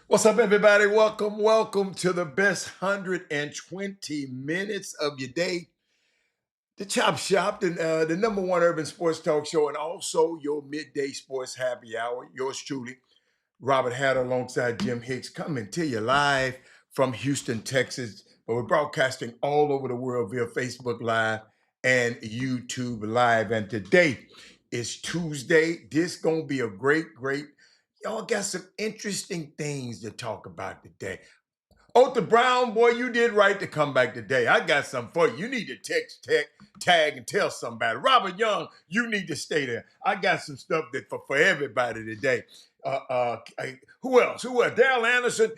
What's up, everybody? Welcome to the best 120 minutes of your day. The Chop Shop, the number one urban sports talk show, and also your midday sports happy hour. Yours truly, Robert Hatter, alongside Jim Hicks, coming to you live from Houston, Texas. But we're broadcasting all over the world via Facebook Live and YouTube Live. And today is Tuesday. This gonna be a great. Y'all got some interesting things to talk about today. Otha Brown, boy, you did right to come back today. I got something for you. You need to tag, and tell somebody. Robert Young, you need to stay there. I got some stuff that for everybody today. Who else? Daryl Anderson,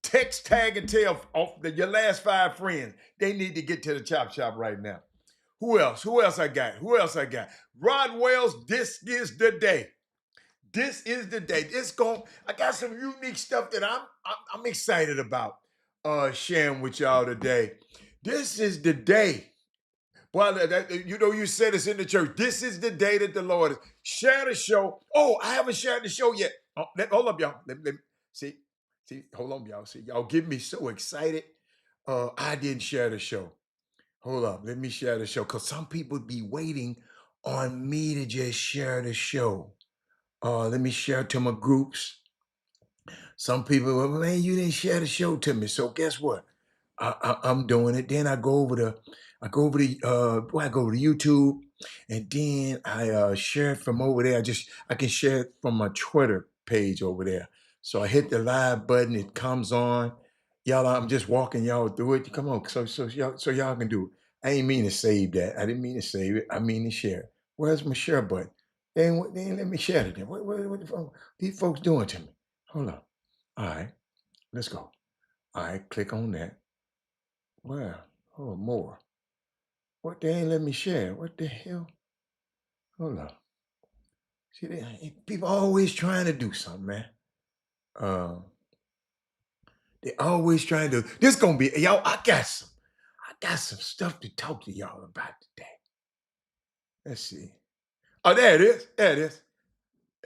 text, tag, and tell your last five friends. They need to get to the Chop Shop right now. Who else? I got? Rod Wells, this is the day. This is the day. I got some unique stuff that I'm excited about sharing with y'all today. This is the day. Well, you said it's in the church. This is the day that the Lord is. Share the show. Oh, I haven't shared the show yet. Hold up, y'all. See, hold on, y'all. See, y'all get me so excited. I didn't share the show. Hold up, let me share the show because some people be waiting on me to just share the show. Let me share to my groups. Some people, well, man, you didn't share the show to me. So guess what? I'm doing it. Then I go over to YouTube, and then I share it from over there. I can share it from my Twitter page over there. So I hit the live button. It comes on. Y'all, I'm just walking y'all through it. Come on, so y'all can do it. I ain't mean to save that. I didn't mean to save it. I mean to share it. Where's my share button? They ain't let me share it. Then. What the fuck these folks doing to me? Hold on. All right, let's go. All right, click on that. Well, oh, more. What they ain't let me share? What the hell? Hold on. See, people always trying to do something, man. Uh, they always trying to. This gonna be y'all. I got some stuff to talk to y'all about today. Let's see. Oh, there it is. There it is.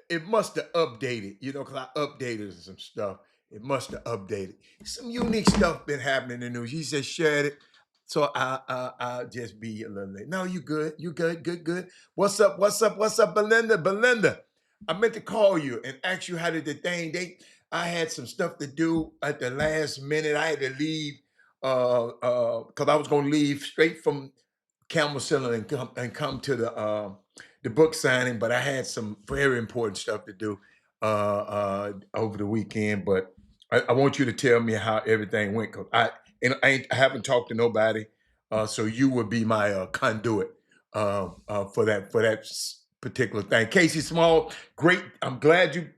It must have updated, because I updated some stuff. It must have updated. Some unique stuff been happening in the news. He said shared it. So I'll just be a little late. No, you good. You good. What's up, Belinda? Belinda, I meant to call you and ask you how did the thing. I had some stuff to do at the last minute. I had to leave because I was gonna leave straight from Camel Center and come to the book signing, but I had some very important stuff to do over the weekend. But I want you to tell me how everything went. Cause I haven't talked to nobody, so you would be my conduit for that particular thing. Casey Small, great. I'm glad you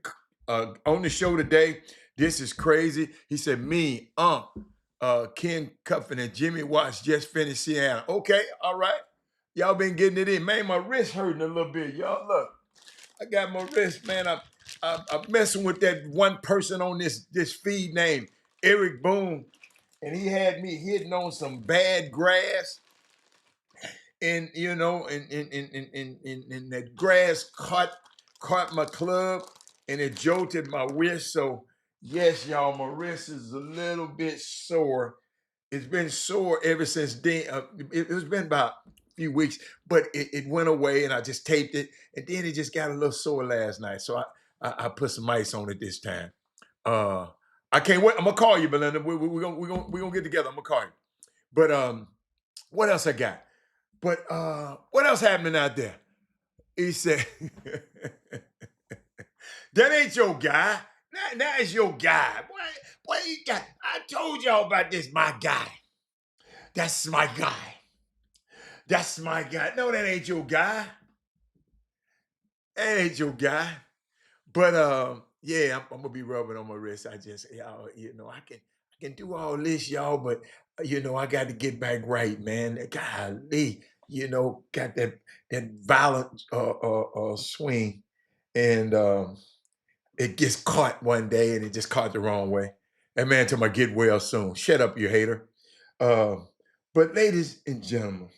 on the show today. This is crazy. He said, me, Ken Cuffin and Jimmy Watts just finished Seattle. Okay, all right. Y'all been getting it in. Man, my wrist hurting a little bit. Y'all look. I got my wrist, man. I'm messing with that one person on this feed named Eric Boone, and he had me hitting on some bad grass, and and that grass caught my club, and it jolted my wrist. So yes, y'all, my wrist is a little bit sore. It's been sore ever since then. It's been about a few weeks, but it went away, and I just taped it, and then it just got a little sore last night. So I put some ice on it this time. Uh, I can't wait. I'm gonna call you, Belinda. We're gonna get together. I'm gonna call you. But what else I got? But what else happening out there? He said, "That ain't your guy. That is your guy. What you got? I told y'all about this. My guy. That's my guy. That's my guy. No, that ain't your guy. That ain't your guy. But yeah, I'm gonna be rubbing on my wrist. Y'all, I can do all this, y'all, but I got to get back right, man. Golly, got that violent swing, and it gets caught one day, and it just caught the wrong way. And man, tell my get well soon. Shut up, you hater. Uh, but ladies and gentlemen,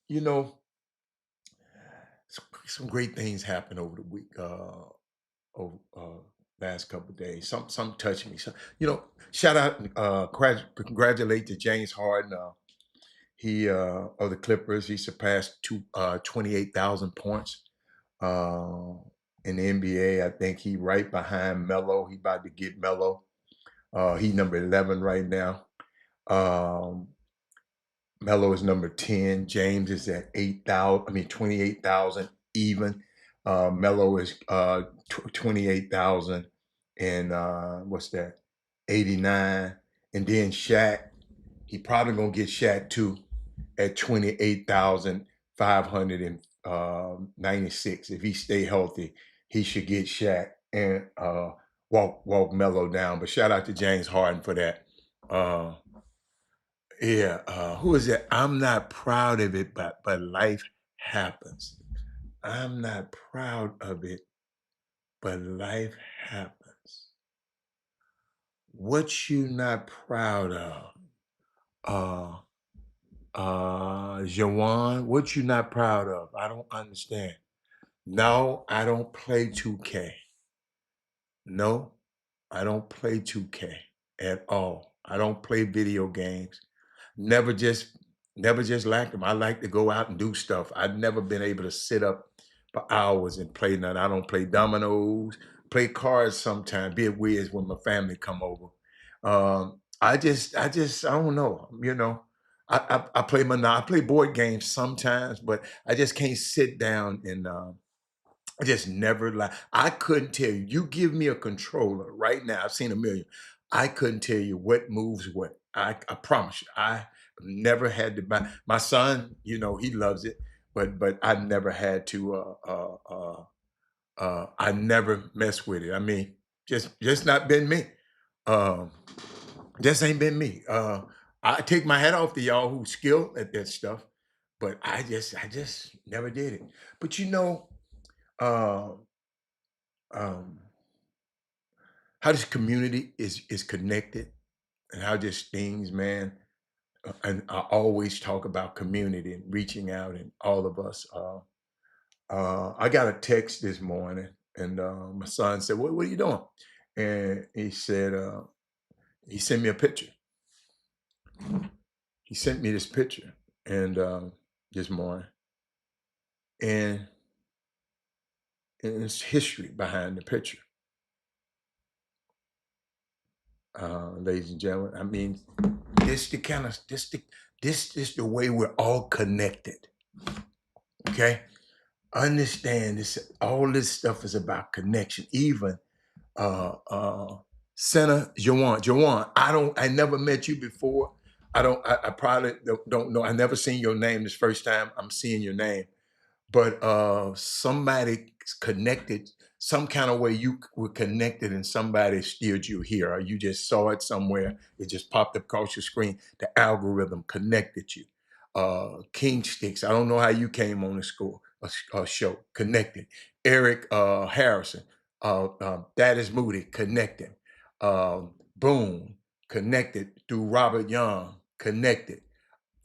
you know some great things happened over the week. last couple of days. Some touched me. So, shout out, congratulate to James Harden. He of the Clippers. He surpassed 28,000 points uh, in the NBA. I think he right behind Melo. He about to get Melo. He number 11 right now. Um, Melo is number 10. James is at 8,000. I mean 28,000 even. Melo is 28,000 and what's that? 89. And then Shaq, he probably gonna get Shaq too at 28,596. If he stay healthy, he should get Shaq and walk Melo down. But shout out to James Harden for that. Uh, yeah, who is it? I'm not proud of it, but life happens. I'm not proud of it, but life happens. What you not proud of? Uh Jawan, what you not proud of? I don't understand. No, I don't play 2K. No, I don't play 2K at all. I don't play video games. Never just never just like them. I like to go out and do stuff. I've never been able to sit up for hours and play nothing. I don't play dominoes, play cards sometimes, be it weird when my family come over. I don't know, I play I play board games sometimes, but I just can't sit down and I just never like. I couldn't tell you. You give me a controller right now. I've seen a million. I couldn't tell you what moves what. I promise you. I never had to buy. My son, he loves it, but I never had to. I never mess with it. I mean, just not been me. Um, just ain't been me. I take my hat off to y'all who skilled at that stuff, but I just never did it. But uh, um, how this community is connected and how just things, man. And I always talk about community and reaching out and all of us. I got a text this morning, and my son said, "What are you doing?" And he said, he sent me a picture. He sent me this picture, and this morning, and, and it's history behind the picture, ladies and gentlemen. I mean, this the kind of this is the way we're all connected. Okay, understand this. All this stuff is about connection. Even Senator Jawan, I never met you before. I probably don't know. I never seen your name. This first time I'm seeing your name, but somebody connected some kind of way. You were connected and somebody steered you here, or you just saw it somewhere. It just popped up across your screen. The algorithm connected you. King Sticks, I don't know how you came on the show. Connected. Eric Harrison, that is Moody, connected. Boom, connected through Robert Young, connected.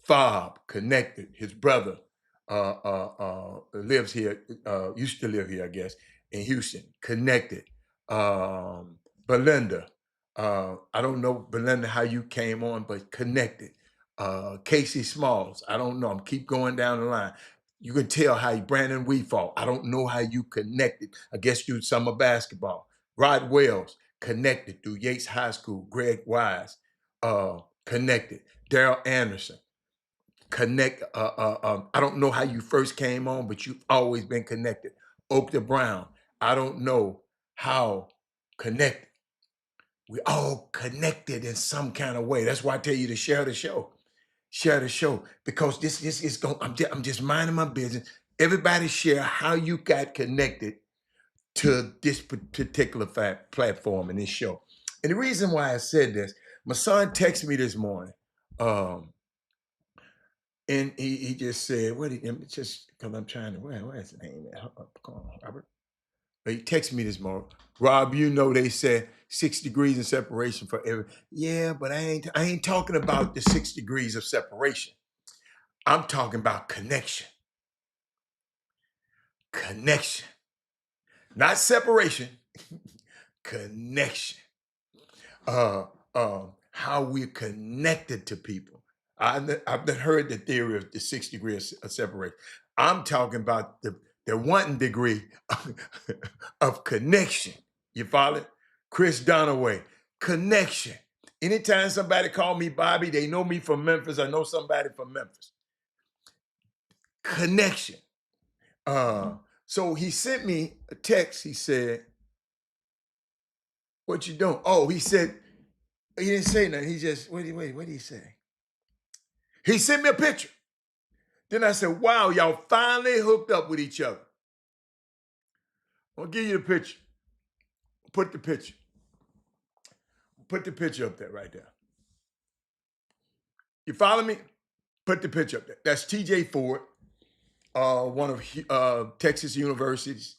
Fob, connected. His brother lives here, used to live here, I guess, in Houston, connected. Belinda, I don't know, Belinda, how you came on, but connected. Casey Smalls, I don't know. I'm keep going down the line. You can tell how Brandon Weefall, I don't know how you connected. I guess you summer basketball. Rod Wells, connected through Yates High School. Greg Wise, connected. Daryl Anderson, connect. I don't know how you first came on, but you've always been connected. Okta Brown, I don't know how connected. We all connected in some kind of way. That's why I tell you to share the show. Share the show because this is going. I'm just minding my business. Everybody share how you got connected to this particular platform in this show. And the reason why I said this, my son texted me this morning. Um, And he just said, what did just because I'm trying to where's his name at? Come on, Robert. But he texted me this morning. Rob, they said 6 degrees of separation for every. Yeah, but I ain't talking about the 6 degrees of separation. I'm talking about connection. Connection. Not separation. connection. How we're connected to people. I've heard the theory of the 6 degrees of separation. I'm talking about the 1 degree of connection. You follow it? Chris Dunaway, connection. Anytime somebody call me Bobby, they know me from Memphis. I know somebody from Memphis. Connection. So he sent me a text. He said, "What you doing?" Oh, he said, he didn't say nothing. He just, wait, what did he say? He sent me a picture. Then I said, wow, y'all finally hooked up with each other. I'll give you the picture. Put the picture. Put the picture up there right there. You follow me? Put the picture up there. That's TJ Ford, one of Texas University's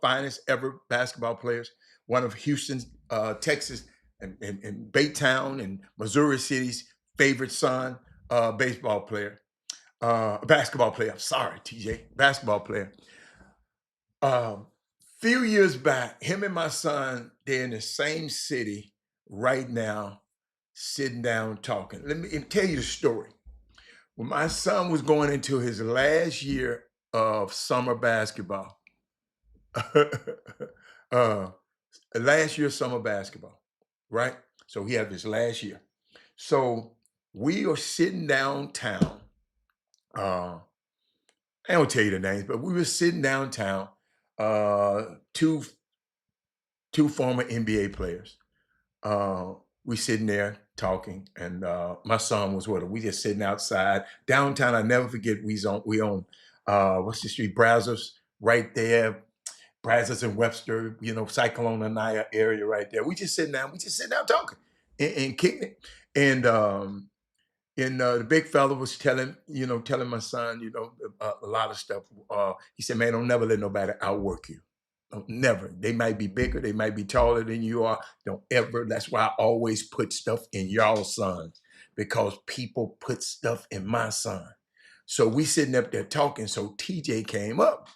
finest ever basketball players, one of Houston's, Texas, and Baytown and Missouri City's favorite son, basketball player. I'm sorry, TJ, basketball player. Few years back, him and my son, they're in the same city right now, sitting down talking. Let me tell you the story. When my son was going into his last year of summer basketball, uh, last year summer basketball, right? So he had his last year. So we are sitting downtown. I don't tell you the names, but we were sitting downtown. Two former NBA players. We sitting there talking, and my son was with him. We just sitting outside downtown. I never forget. We own what's the street? Brazzers right there. Brazos and Webster, Cyclone Anaya area right there. We just sitting down. We just sitting down talking and kicking it. And the big fella was telling my son, a lot of stuff. He said, "Man, don't never let nobody outwork you. Don't never. They might be bigger, they might be taller than you are. Don't ever." That's why I always put stuff in y'all sons, because people put stuff in my son. So we sitting up there talking. So TJ came up.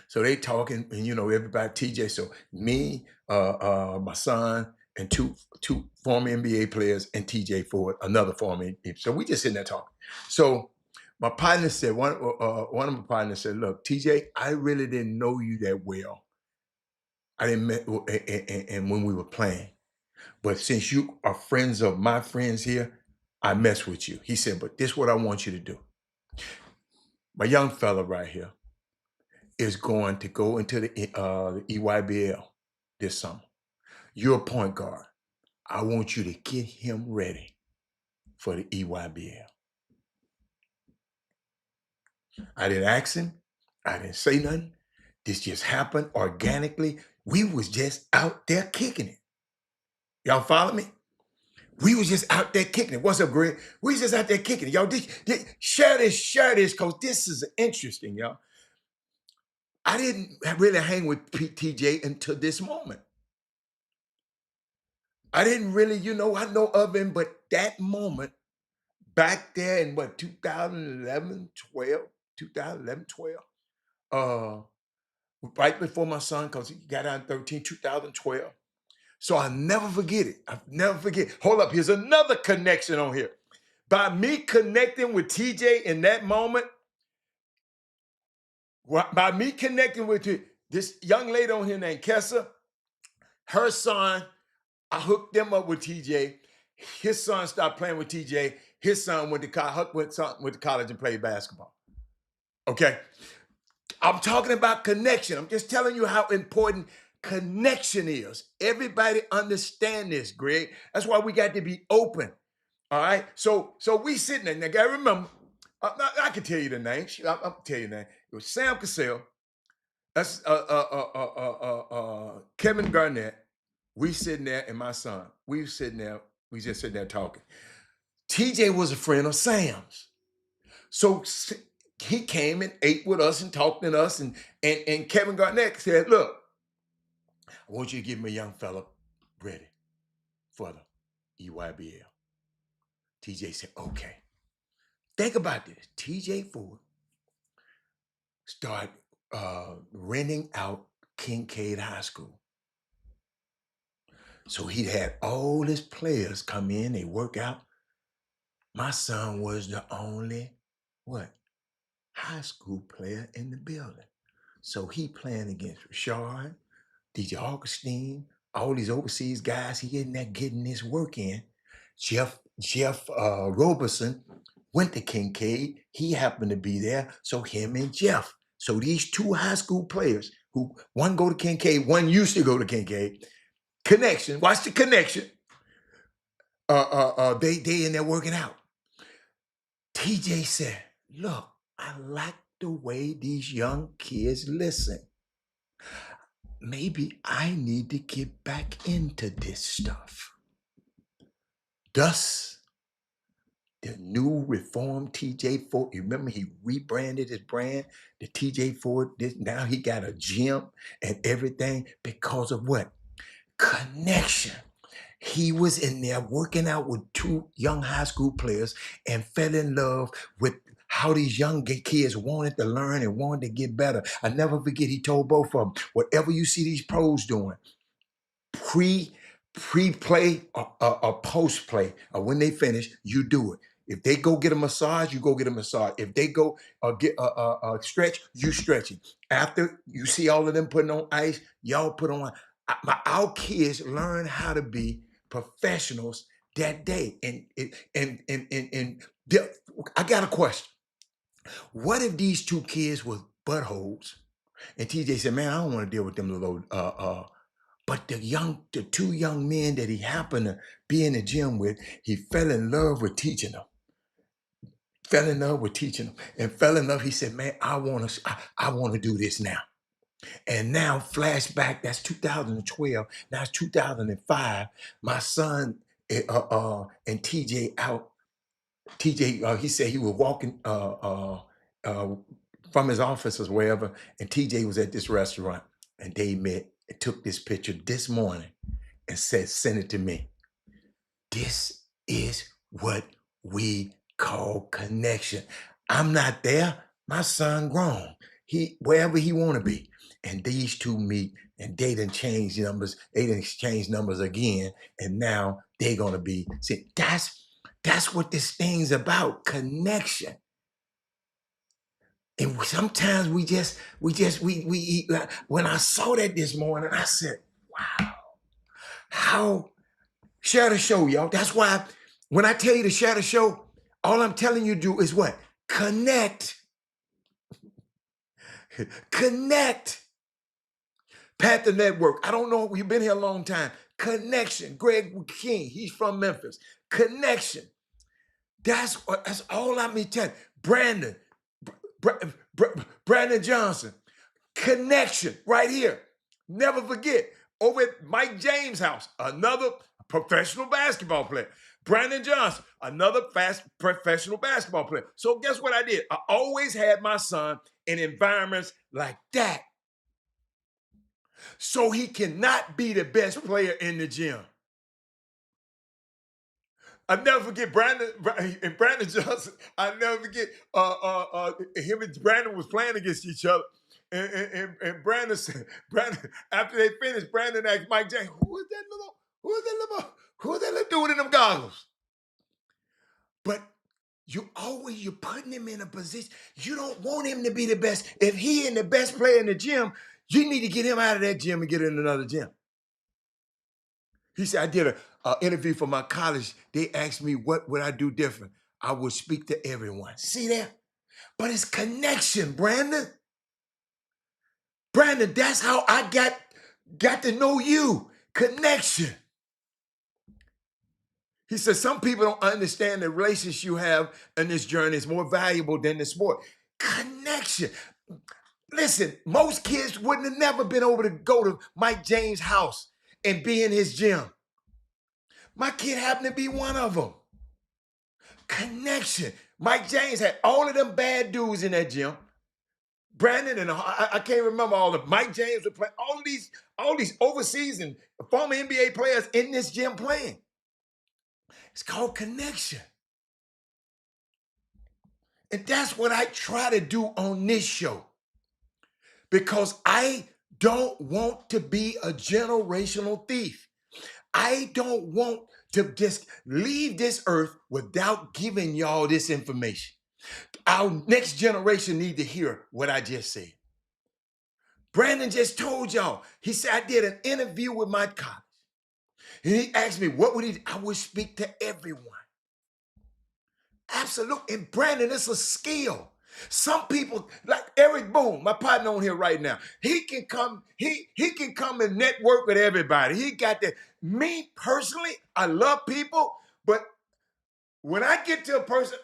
So they talking, and everybody, TJ. So me, my son, and two former NBA players, and TJ Ford, another former NBA. So we just sitting there talking. So my partner said, one of my partners said, "Look, TJ, I really didn't know you that well. I didn't met, and when we were playing, but since you are friends of my friends here, I mess with you." He said, "But this is what I want you to do. My young fella right here is going to go into the EYBL this summer. You're a point guard. I want you to get him ready for the EYBL." I didn't ask him. I didn't say nothing. This just happened organically. We was just out there kicking it. Y'all follow me? We was just out there kicking it. What's up, Greg? We was just out there kicking it. Y'all, share this, because this is interesting, y'all. I didn't really hang with TJ until this moment. I didn't really, I know of him, but that moment back there in 2011, 12, 2011, 12, right before my son, because he got out in 13, 2012. So I'll never forget it. I'll never forget. Hold up, here's another connection on here. By me connecting with TJ in that moment, by me connecting with this young lady on here named Kessa, her son, I hooked them up with TJ. His son stopped playing with TJ. His son went to college and played basketball. Okay? I'm talking about connection. I'm just telling you how important connection is. Everybody understand this, Greg. That's why we got to be open. All right? So we sitting there. Now, gotta remember, I can tell you the name. I'll tell you the name. It was Sam Cassell. That's Kevin Garnett. We sitting there, and my son. We sitting there. We just sitting there talking. TJ was a friend of Sam's, so he came and ate with us and talked to us. And Kevin Garnett said, "Look, I want you to get my young fella ready for the EYBL." TJ said, "Okay." Think about this. TJ Ford started renting out Kincaid High School. So he had all his players come in, they work out. My son was the only, what, high school player in the building. So he playing against Rashard, DJ Augustine, all these overseas guys. He in there getting his work in. Jeff Roberson went to Kincaid. He happened to be there. So him and Jeff. So these two high school players, who one go to Kincaid, one used to go to Kincaid. Connection. Watch the connection. They in there working out. TJ said, "Look, I like the way these young kids listen. Maybe I need to get back into this stuff." Thus, the new reformed TJ Ford. You remember he rebranded his brand, the TJ Ford. Now he got a gym and everything because of what? Connection. He was in there working out with two young high school players and fell in love with how these young kids wanted to learn and wanted to get better. I never forget, he told both of them, whatever you see these pros doing, pre-play or post-play, or when they finish, you do it. If they go get a massage, you go get a massage. If they go get a stretch, you stretch it. After you see all of them putting on ice, y'all put on. Our kids learn how to be professionals that day. And I got a question. What if these two kids was buttholes? And TJ said, "Man, I don't want to deal with them little but the two young men that he happened to be in the gym with, he fell in love with teaching them. Fell in love with teaching them, and fell in love. He said, "Man, I want to do this now." And now, flashback. That's 2012. Now it's 2005. My son and TJ out. TJ, he said he was walking uh, from his office or wherever, and TJ was at this restaurant, and they met and took this picture this morning and said, "Send it to me." This is what we call connection. I'm not there. My son grown. He wherever he want to be. And these two meet and they done change numbers. They done exchange numbers again. And now they're gonna be. See, that's what this thing's about. Connection. And sometimes when I saw that this morning, I said, wow, how share the show, y'all. That's why when I tell you to share the show, all I'm telling you to do is what? Connect. Connect. Panther Network. I don't know. You've been here a long time. Connection. Greg King. He's from Memphis. Connection. That's all I'm telling. Brandon. Brandon Johnson. Connection. Right here. Never forget. Over at Mike James' house, another professional basketball player. Brandon Johnson, another fast professional basketball player. So guess what I did? I always had my son in environments like that. So he cannot be the best player in the gym. I never forget Brandon Johnson. I never forget him and Brandon was playing against each other. And Brandon said, after they finished, Brandon asked Mike James, who is that little dude in them goggles? But you're putting him in a position. You don't want him to be the best. If he ain't the best player in the gym, you need to get him out of that gym and get in another gym. He said, I did an interview for my college. They asked me what would I do different. I would speak to everyone. See that? But it's connection, Brandon. Brandon, that's how I got to know you. Connection. He said, some people don't understand the relationship you have in this journey is more valuable than the sport. Connection. Listen, most kids wouldn't have never been able to go to Mike James' house and be in his gym. My kid happened to be one of them. Connection. Mike James had all of them bad dudes in that gym. Brandon and I can't remember all of them. Mike James would play all these overseas and former NBA players in this gym playing. It's called connection. And that's what I try to do on this show. Because I don't want to be a generational thief. I don't want to just leave this earth without giving y'all this information. Our next generation need to hear what I just said. Brandon just told y'all. He said, I did an interview with my college. And he asked me, what would he, I would speak to everyone. Absolutely. And Brandon, it's a skill. Some people, like Eric Boone, my partner on here right now, he can come, he can come and network with everybody. He got that. Me personally, I love people, but when I get to a person,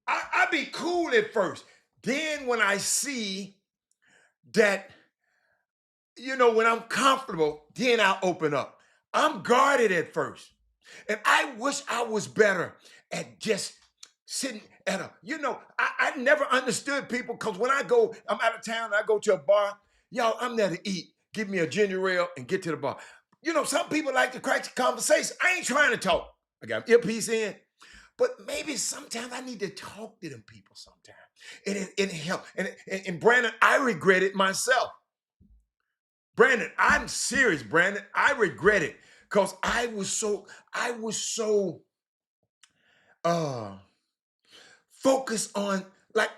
I be cool at first. Then when I see that, when I'm comfortable, then I'll open up. I'm guarded at first. And I wish I was better at just sitting at I never understood people because when I'm out of town, I go to a bar, I'm there to eat. Give me a ginger ale and get to the bar. Some people like to crack the conversation. I ain't trying to talk. I got an earpiece in. But maybe sometimes I need to talk to them people sometimes. And it helps. And Brandon, I regret it myself. Brandon, I'm serious, Brandon. I regret it because I was so focused on, like,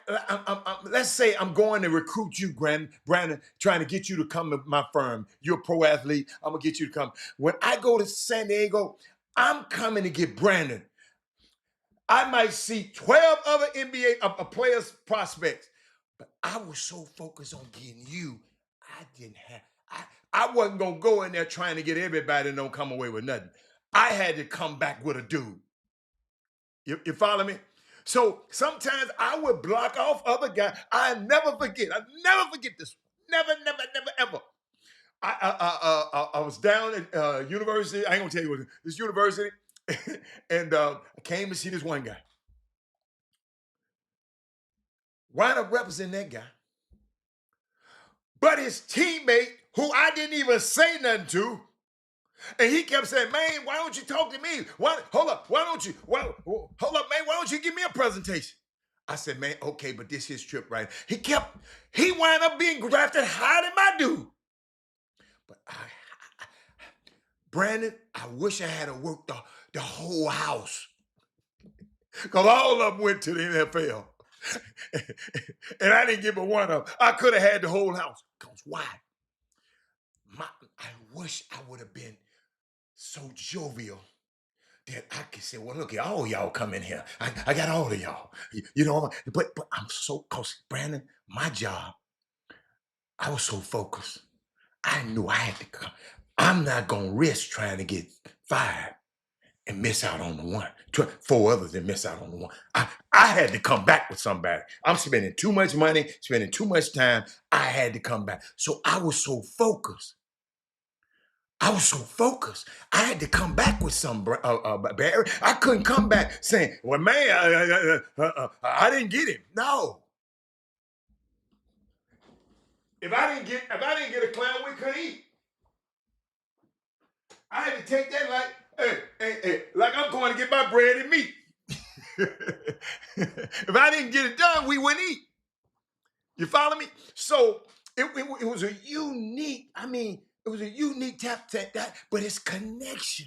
let's say I'm going to recruit you, Brandon, trying to get you to come to my firm. You're a pro athlete. I'm gonna get you to come. When I go to San Diego, I'm coming to get Brandon. I might see 12 other NBA players, prospects, but I was so focused on getting you, I didn't have, I wasn't gonna go in there trying to get everybody and don't come away with nothing. I had to come back with a dude. You follow me? So sometimes I would block off other guys. I never forget this. Never, never, never, ever. I was down at university. I ain't gonna tell you what this university, and I came to see this one guy. Wind up representing that guy. But his teammate, who I didn't even say nothing to, and he kept saying, man, why don't you talk to me? Hold up, man, why don't you give me a presentation? I said, man, okay, but this is his trip, right? He wound up being drafted higher than my dude. But Brandon, I wish I had worked the whole house. Because all of them went to the NFL. And I didn't give a one of them. I could have had the whole house. Because why? I wish I would have been so jovial that I could say, well, look, all y'all come in here. I got all of y'all. But I'm so, because Brandon, my job, I was so focused. I knew I had to come. I'm not going to risk trying to get fired and miss out on the one. 4 others and miss out on the one. I had to come back with somebody. I'm spending too much money, spending too much time. I had to come back. So I was so focused. I had to come back with some, Barry. I couldn't come back saying, well, man, I didn't get him. No. If I didn't get a clown, we couldn't eat. I had to take that like, hey, like I'm going to get my bread and meat. If I didn't get it done, we wouldn't eat. You follow me? So it was a unique, it was a unique tap, but it's connection.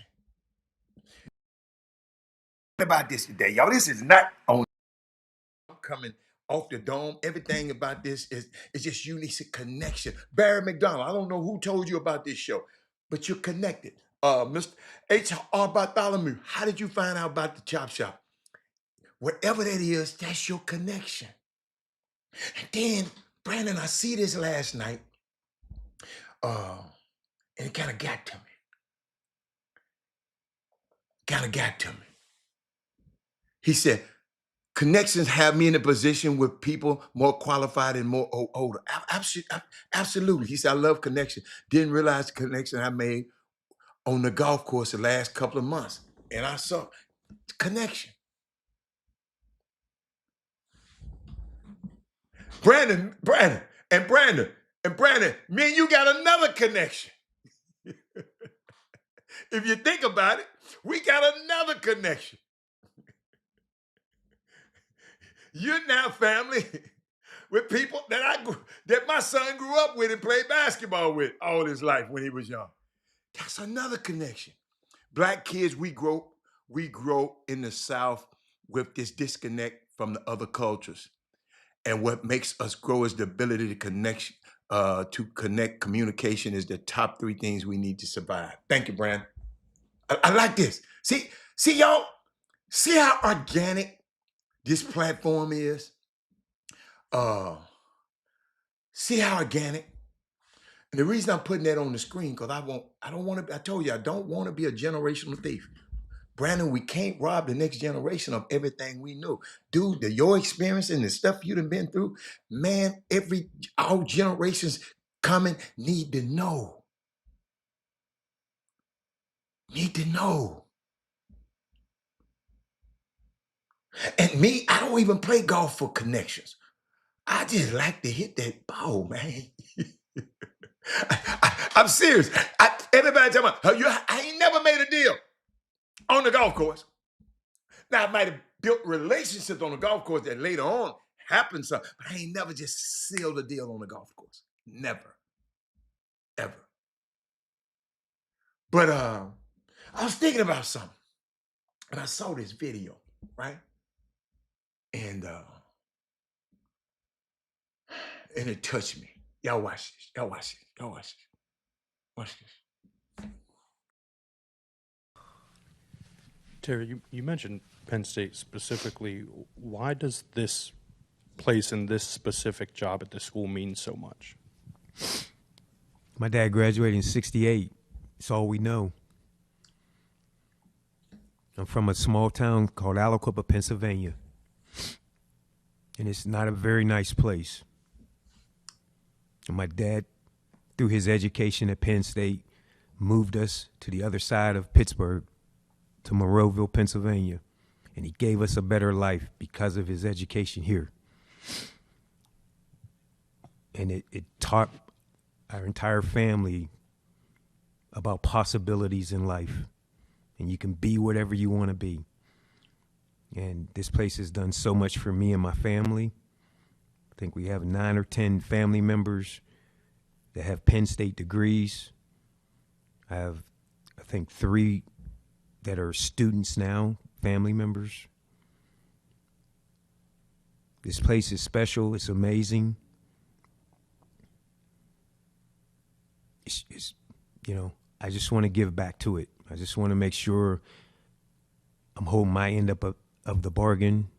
About this today, y'all. This is not on coming off the dome. Everything about this is just unique connection. Barry McDonald, I don't know who told you about this show, but you're connected. Mr. H.R. Bartholomew, how did you find out about the Chop Shop? Whatever that is, that's your connection. And then, Brandon, I see this last night, and it kind of got to me. He said, connections have me in a position with people more qualified and more older. Absolutely. He said, I love connection. Didn't realize the connection I made on the golf course the last couple of months. And I saw connection. Brandon, me and you got another connection. If you think about it, we got another connection. You're now family with people that my son grew up with and played basketball with all his life when he was young. That's another connection. Black kids, we grow in the South with this disconnect from the other cultures. And what makes us grow is the ability to connect. Communication is the top three things we need to survive. Thank you, Brand. I like this. See, y'all, see how organic this platform is? Uh, see how organic? And the reason I'm putting that on the screen, because I don't want to, I told you, I don't want to be a generational thief. Brandon, we can't rob the next generation of everything we know. Dude, your experience and the stuff you done been through, man, all generations coming need to know. Need to know. And me, I don't even play golf for connections. I just like to hit that ball, man. I'm serious. Everybody tell me, I ain't never made a deal on the golf course. Now, I might have built relationships on the golf course that later on happened, but I ain't never just sealed a deal on the golf course. Never, ever. But I was thinking about something, and I saw this video, right? And it touched me. Y'all watch this. Y'all watch this. Y'all watch this. Watch this. Terry, you mentioned Penn State specifically. Why does this place and this specific job at this school mean so much? My dad graduated in '68. It's all we know. I'm from a small town called Aliquippa, Pennsylvania. And it's not a very nice place. And my dad, through his education at Penn State, moved us to the other side of Pittsburgh, to Monroeville, Pennsylvania. And he gave us a better life because of his education here. And it taught our entire family about possibilities in life. And you can be whatever you want to be. And this place has done so much for me and my family. I think we have 9 or 10 family members that have Penn State degrees. I have, I think, 3 that are students now, family members. This place is special. It's amazing. It's I just want to give back to it. I just want to make sure I'm holding my end up of the bargain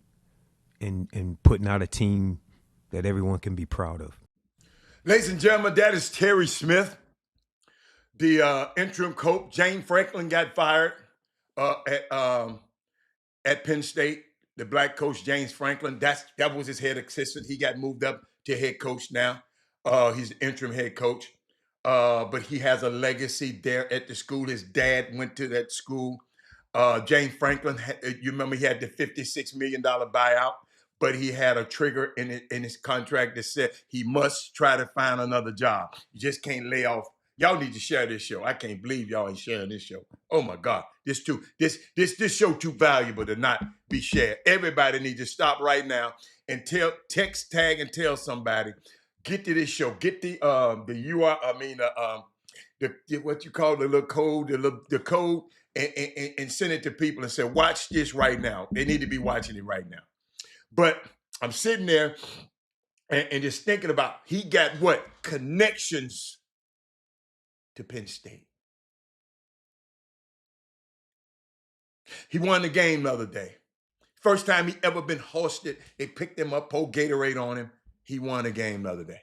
and putting out a team that everyone can be proud of. Ladies and gentlemen, that is Terry Smith, the interim coach. James Franklin got fired at Penn State. The black coach, James Franklin, that was his head assistant. He got moved up to head coach now. He's the interim head coach. But he has a legacy there at the school. His dad went to that school. James Franklin, you remember he had the $56 million buyout, but he had a trigger in his contract that said he must try to find another job. You just can't lay off. Y'all need to share this show. I can't believe y'all ain't sharing this show. Oh my God, this show too valuable to not be shared. Everybody needs to stop right now and text, tag, and tell somebody. Get to this show. Get the UR. The what you call the little code, the code, and send it to people and say, watch this right now. They need to be watching it right now. But I'm sitting there and just thinking about he got what connections to Penn State. He won the game the other day. First time he ever been hosted. They picked him up, poured Gatorade on him. He won the game the other day.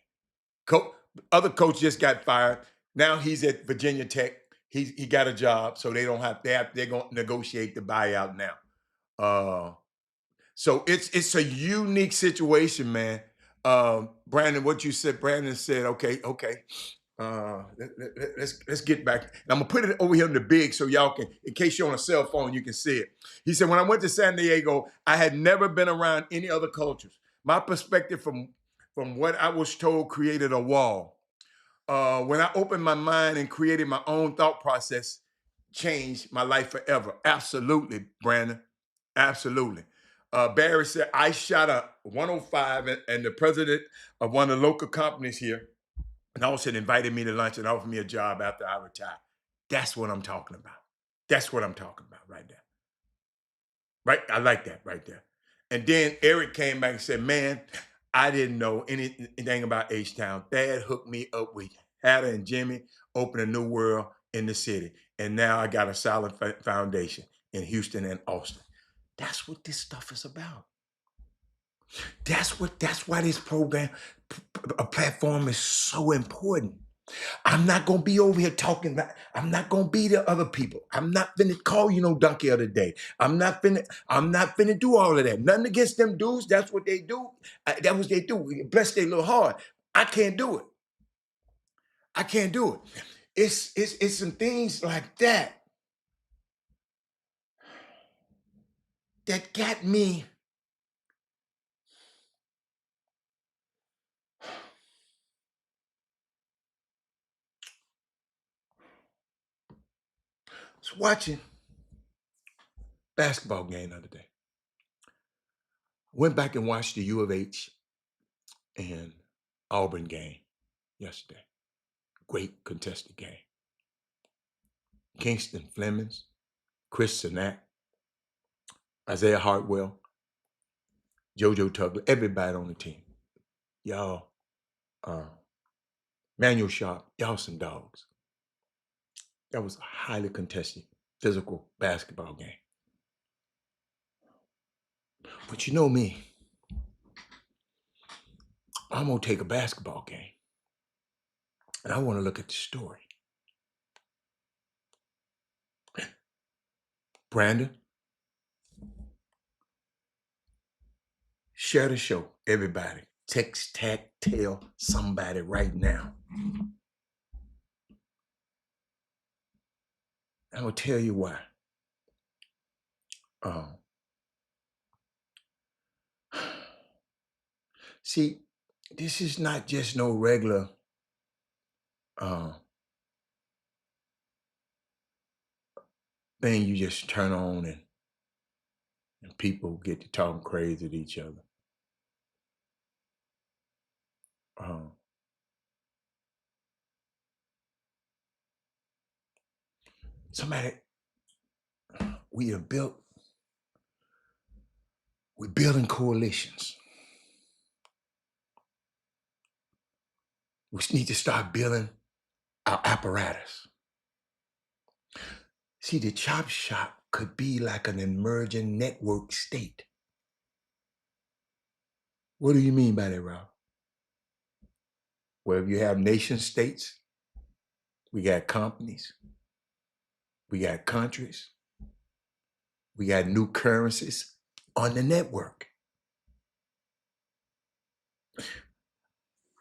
Other coach just got fired. Now he's at Virginia Tech. He got a job, so they're going to negotiate the buyout now. So it's a unique situation, man. Brandon, what you said, Brandon said, okay. Let's get back. And I'm gonna put it over here in the big so y'all can, in case you're on a cell phone, you can see it. He said, when I went to San Diego, I had never been around any other cultures. My perspective from what I was told created a wall. When I opened my mind and created my own thought process, changed my life forever. Absolutely, Brandon. Absolutely. Barry said, I shot a 105 and the president of one of the local companies here, and also invited me to lunch and offered me a job after I retired. That's what I'm talking about. That's what I'm talking about right there. Right? I like that right there. And then Eric came back and said, man, I didn't know anything about H-Town. Dad hooked me up with Hatter and Jimmy, opened a new world in the city. And now I got a solid foundation in Houston and Austin. That's what this stuff is about. That's why this program, a platform is so important. I'm not gonna be over here talking about, I'm not gonna be the other people. I'm not finna call you no donkey of the day. I'm not finna do all of that. Nothing against them dudes. That's what they do. That's what they do. Bless their little heart. I can't do it. I can't do it. It's some things like that that got me. I was watching basketball game the other day. Went back and watched the U of H and Auburn game yesterday. Great contested game. Kingston Flemings, Chris Sinak, Isaiah Hartwell, JoJo Tugler, everybody on the team. Y'all, Manuel Sharp, y'all some dogs. That was a highly contested, physical basketball game. But you know me, I'm gonna take a basketball game and I wanna look at the story. Brandon, share the show, everybody. Text, tag, tell somebody right now. I'm gonna tell you why. See, this is not just no regular thing you just turn on and people get to talking crazy to each other. Somebody, we're building coalitions. We need to start building our apparatus. See, the Chop Shop could be like an emerging network state. What do you mean by that, Rob? Well, if you have nation states, we got companies, we got countries, we got new currencies on the network.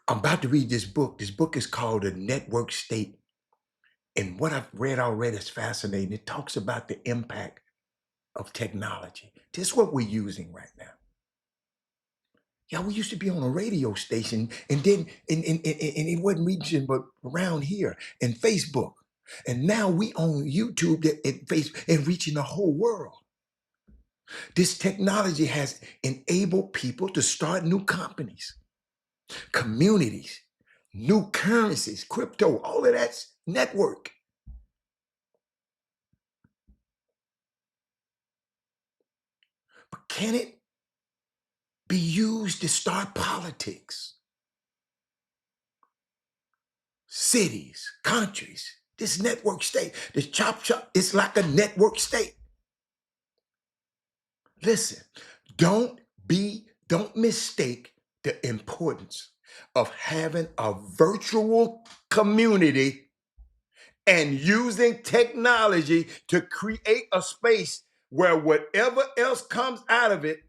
I'm about to read this book. This book is called The Network State. And what I've read already is fascinating. It talks about the impact of technology. This is what we're using right now. Yeah, we used to be on a radio station and then and it wasn't reaching but around here and Facebook. And now we on YouTube and Facebook and reaching the whole world. This technology has enabled people to start new companies, communities, new currencies, crypto, all of that's network. But can it be used to start politics? Cities, countries, this network state, this Chop Shop, it's like a network state. Listen, don't mistake the importance of having a virtual community and using technology to create a space where whatever else comes out of it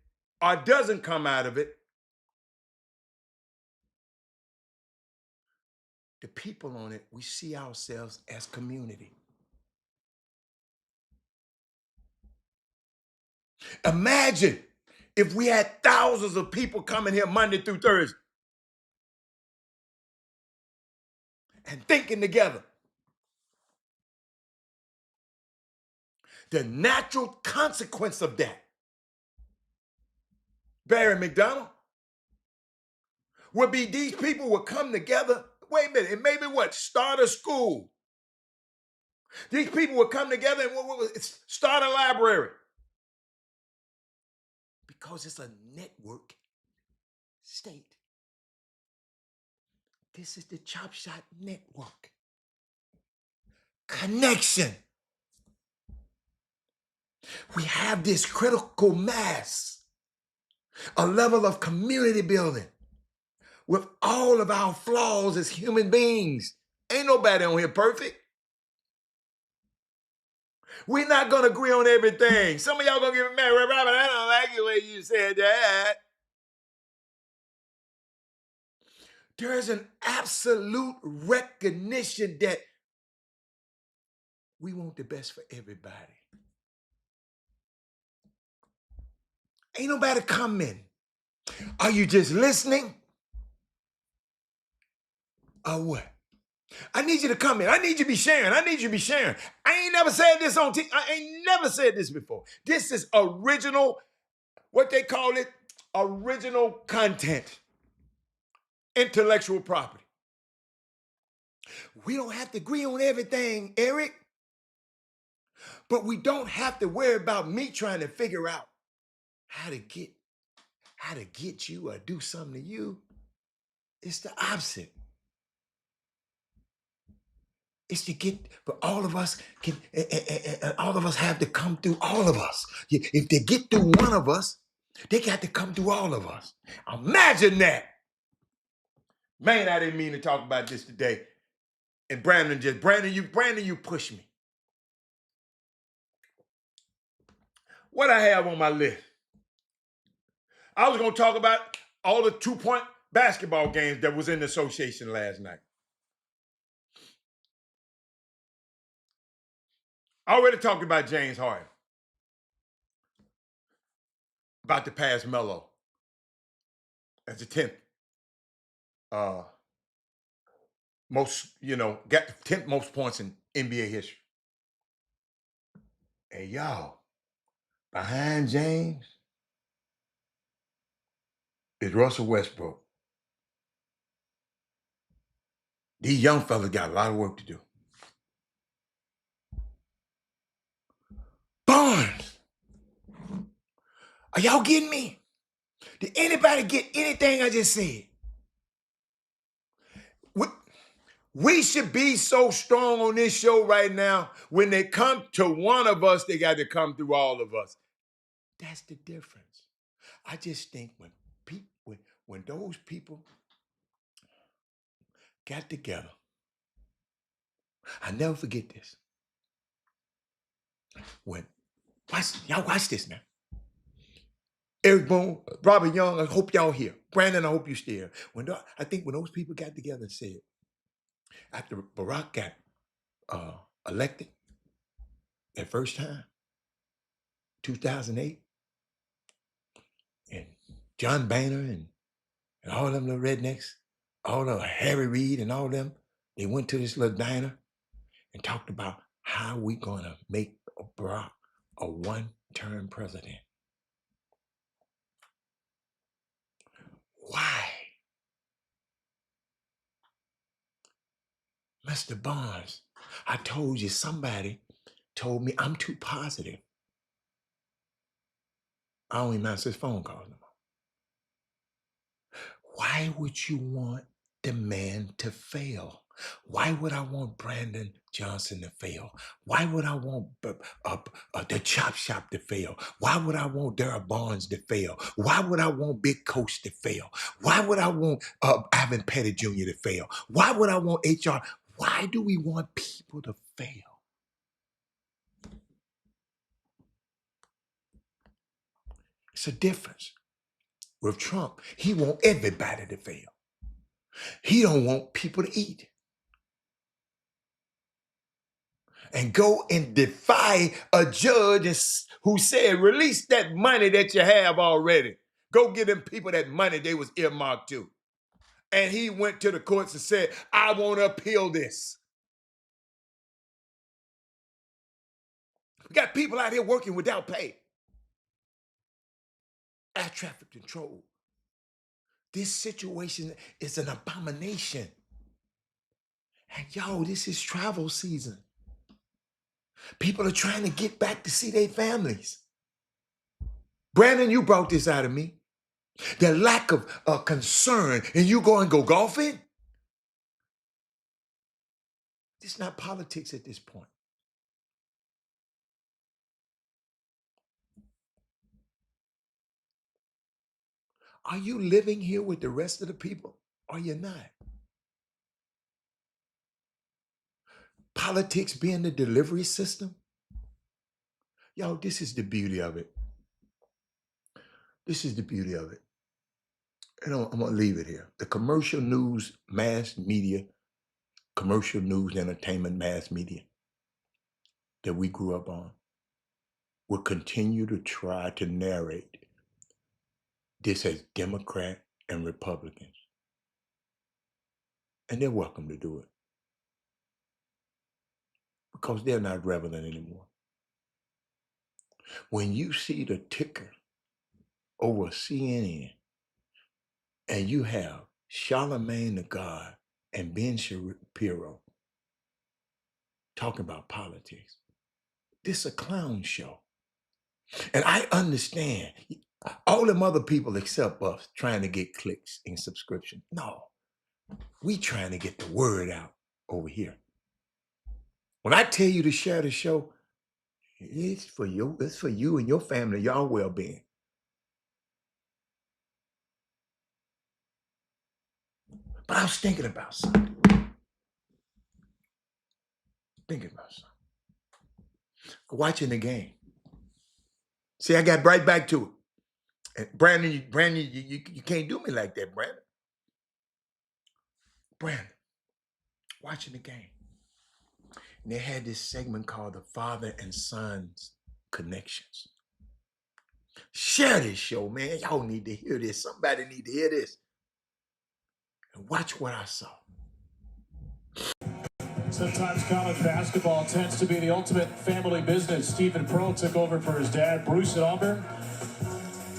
or doesn't come out of it, the people on it, we see ourselves as community. Imagine if we had thousands of people coming here Monday through Thursday and thinking together. The natural consequence of that, Barry McDonald, would be these people would come together. Wait a minute, and maybe what? Start a school. These people would come together and start a library. Because it's a network state. This is the Chop Shop Network. Connection. We have this critical mass, a level of community building with all of our flaws as human beings. Ain't nobody on here perfect. We're not going to agree on everything. Some of y'all going to get mad. Robert, I don't like the way you said that. There's an absolute recognition that we want the best for everybody. Ain't nobody coming. Are you just listening? Or what? I need you to come in. I need you to be sharing. I need you to be sharing. I ain't never said this on TV. I ain't never said this before. This is original, what they call it, original content, intellectual property. We don't have to agree on everything, Eric, but we don't have to worry about me trying to figure out how to get you or do something to you. It's the opposite. It's to get, but all of us can, and all of us have to come through all of us. If they get through one of us, they got to come through all of us. Imagine that. Man, I didn't mean to talk about this today. And Brandon, you push me. What I have on my list. I was going to talk about all the 2-point basketball games that was in the association last night. I already talked about James Harden. About to pass Melo as the 10th most, got the 10th most points in NBA history. Hey, y'all, behind James is Russell Westbrook. These young fellas got a lot of work to do. Barnes, are y'all getting me? Did anybody get anything I just said? We should be so strong on this show right now. When they come to one of us, they got to come through all of us. That's the difference. I just think when those people got together, I never forget this. Y'all watch this now. Eric Boone, Robert Young, I hope y'all here. Brandon, I hope you still here. I think when those people got together and said, after Barack got elected that first time, 2008, and John Boehner and all them little rednecks, all of Harry Reid and all them, they went to this little diner and talked about how we gonna make Barack a one-term president. Why? Mr. Barnes, I told you somebody told me I'm too positive. I don't even answer his phone calls no more. Why would you want the man to fail? Why would I want Brandon Johnson to fail? Why would I want the Chop Shop to fail? Why would I want Darryl Barnes to fail? Why would I want Big Coach to fail? Why would I want Ivan Petty Jr. to fail? Why would I want HR? Why do we want people to fail? It's a difference. With Trump, he want everybody to fail. He don't want people to eat. And go and defy a judge who said, release that money that you have already. Go get them people that money they was earmarked to. And he went to the courts and said, I want to appeal this. We got people out here working without pay. Air traffic control. This situation is an abomination. And y'all, this is travel season. People are trying to get back to see their families. Brandon, you brought this out of me. The lack of concern, and you go and go golfing? It's not politics at this point. Are you living here with the rest of the people, or you're not? Politics being the delivery system? Yo, this is the beauty of it. This is the beauty of it. And I'm going to leave it here. The commercial news, mass media, commercial news, entertainment, mass media that we grew up on will continue to try to narrate this as Democrat and Republicans. And they're welcome to do it because they're not relevant anymore. When you see the ticker over CNN and you have Charlemagne the God and Ben Shapiro talking about politics, this is a clown show. And I understand all them other people except us trying to get clicks and subscription. No, we trying to get the word out over here. When I tell you to share the show, it's for you and your family, y'all well-being. But I was thinking about something. Watching the game. See, I got right back to it. And Brandon, you can't do me like that, Brandon. Brandon, watching the game. And they had this segment called the Father and Son's Connections. Share this show, man. Y'all need to hear this. Somebody need to hear this. And watch what I saw. Sometimes college basketball tends to be the ultimate family business. Stephen Pearl took over for his dad, Bruce at Auburn.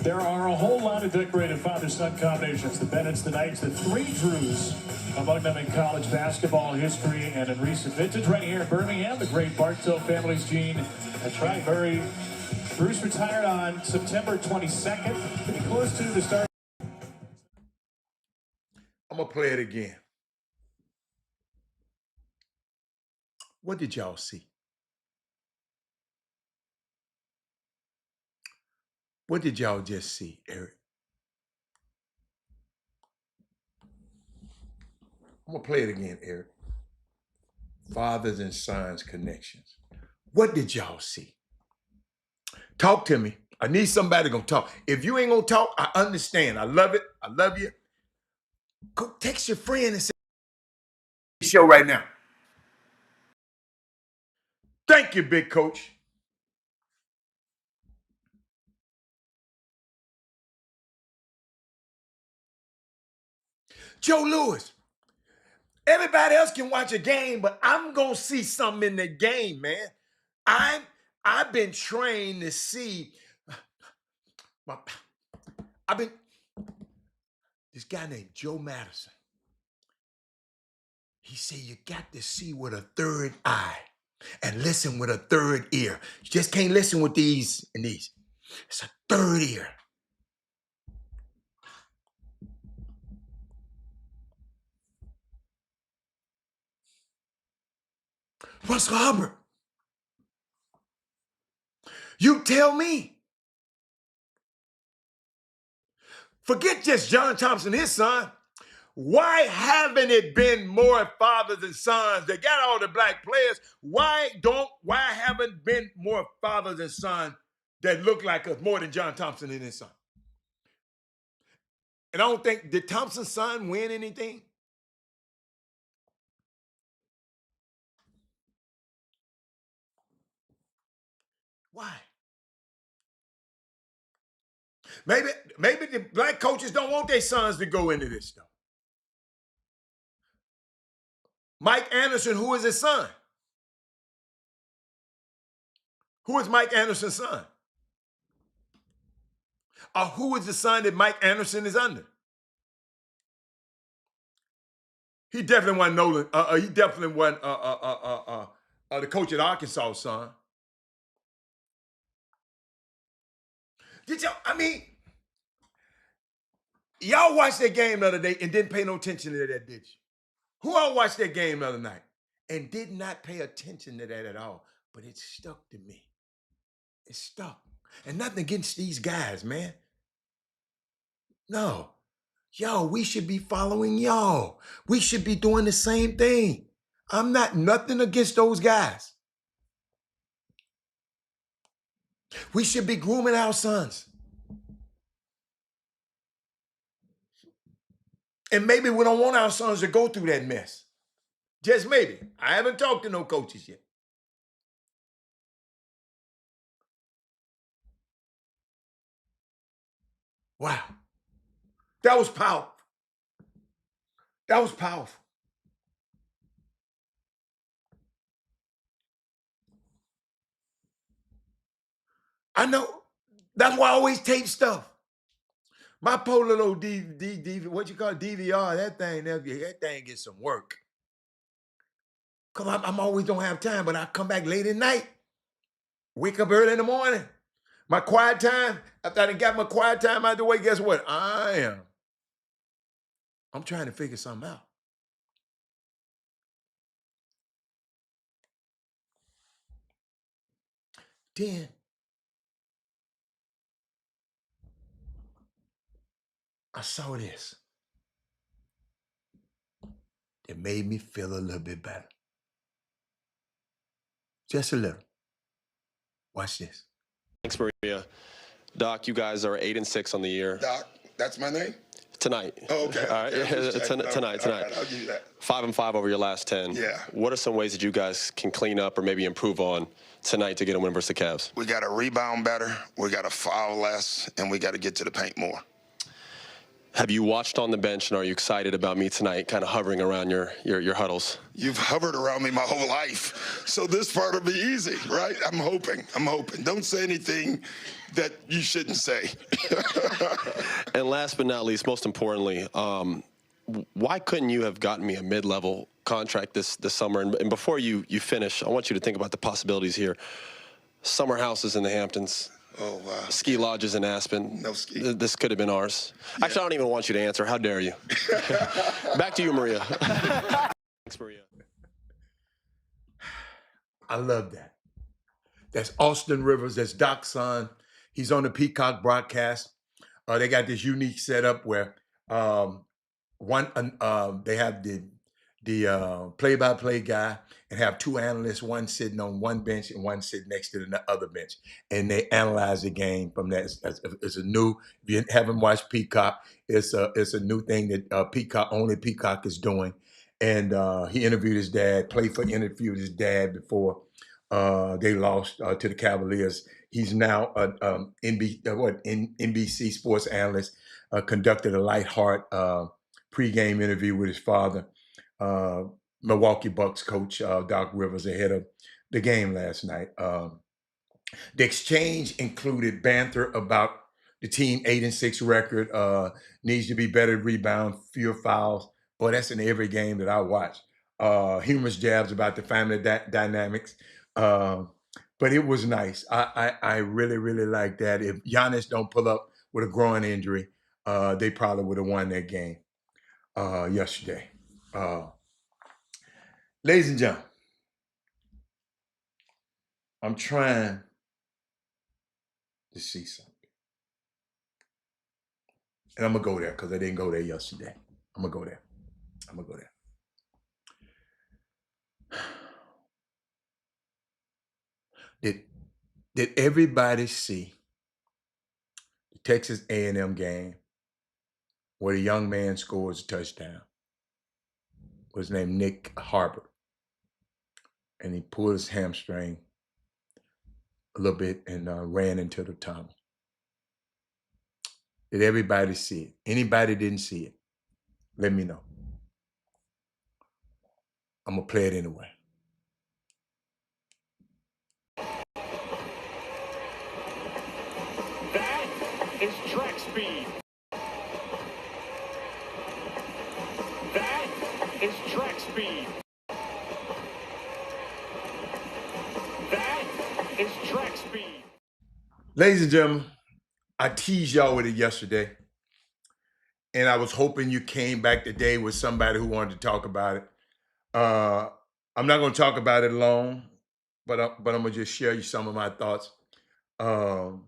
There are a whole lot of decorated father-son combinations. The Bennetts, the Knights, the three Drews among them in college basketball history and in recent vintage. Right here in Birmingham, the great Bartow family's gene at Tri-Bury. Bruce retired on September 22nd. Pretty close to the start. I'm going to play it again. What did y'all see? What did y'all just see, Eric? I'm going to play it again, Eric. Fathers and sons connections. What did y'all see? Talk to me. I need somebody going to talk. If you ain't going to talk, I understand. I love it. I love you. Go text your friend and say, show right now. Thank you, big coach. Joe Lewis. Everybody else can watch a game, but I'm going to see something in the game, man. I've been trained to see. This guy named Joe Madison. He said you got to see with a third eye and listen with a third ear. You just can't listen with these and these. It's a third ear. Russell Hubbard. You tell me. Forget just John Thompson, his son. Why haven't it been more fathers and sons? They got all the black players. Why haven't been more fathers and sons that look like us more than John Thompson and his son? And I don't think, did Thompson's son win anything? Why? Maybe the black coaches don't want their sons to go into this stuff. Mike Anderson, who is his son? Who is Mike Anderson's son? Or who is the son that Mike Anderson is under? He definitely wasn't Nolan. He definitely wasn't the coach at Arkansas' son. Did y'all, I mean, y'all watched that game the other day and didn't pay no attention to that, did you? Who all watched that game the other night and did not pay attention to that at all? But it stuck to me. It stuck. And nothing against these guys, man. No. Yo, we should be following y'all. We should be doing the same thing. I'm not nothing against those guys. We should be grooming our sons. And maybe we don't want our sons to go through that mess. Just maybe. I haven't talked to no coaches yet. Wow. That was powerful. That was powerful. I know. That's why I always tape stuff. My poor little what you call it, DVR, that thing gets some work. Because I'm always don't have time, but I come back late at night. Wake up early in the morning. My quiet time, after I done got my quiet time out of the way, guess what? I'm trying to figure something out. Then I saw this. It made me feel a little bit better. Just a little. Watch this. Thanks, Maria. Doc, you guys are 8-6 on the year. Doc, that's my name? Tonight. Oh, okay. All right. Tonight. All right, I'll give you that. 5-5 over your last 10. Yeah. What are some ways that you guys can clean up or maybe improve on tonight to get a win versus the Cavs? We got to rebound better, we got to foul less, and we got to get to the paint more. Have you watched on the bench, and are you excited about me tonight kind of hovering around your huddles? You've hovered around me my whole life, so this part will be easy, right? I'm hoping. Don't say anything that you shouldn't say. And last but not least, most importantly, why couldn't you have gotten me a mid-level contract this summer? And before you finish, I want you to think about the possibilities here. Summer houses in the Hamptons. Oh, wow. Ski lodges in Aspen. No ski. This could have been ours. Yeah. Actually, I don't even want you to answer. How dare you? Back to you, Maria. Thanks, Maria. I love that. That's Austin Rivers. That's Doc's son. He's on the Peacock broadcast. They got this unique setup where they have the play-by-play guy and have two analysts, one sitting on one bench and one sitting next to the other bench. And they analyze the game from that. It's a new, if you haven't watched Peacock, it's a new thing that Peacock is doing. And he interviewed his dad, interviewed his dad before they lost to the Cavaliers. He's now an NBC sports analyst, conducted a lighthearted pregame interview with his father, Milwaukee Bucks coach Doc Rivers, ahead of the game last night. The exchange included banter about the team 8-6 record, needs to be better rebound, fewer fouls. Boy, that's in every game that I watch. Humorous jabs about the family dynamics. But it was nice. I really, really like that. If Giannis don't pull up with a groin injury, they probably would have won that game yesterday. Ladies and gentlemen, I'm trying to see something. And I'm going to go there because I didn't go there yesterday. I'm going to go there. Did everybody see the Texas A&M game where the young man scores a touchdown? Was named Nick Harbor. And he pulled his hamstring a little bit and ran into the tunnel. Did everybody see it? Anybody didn't see it? Let me know. I'm going to play it anyway. That is track speed. That is track speed. Ladies and gentlemen, I teased y'all with it yesterday, and I was hoping you came back today with somebody who wanted to talk about it. I'm not going to talk about it alone, but I'm going to just share you some of my thoughts. Um,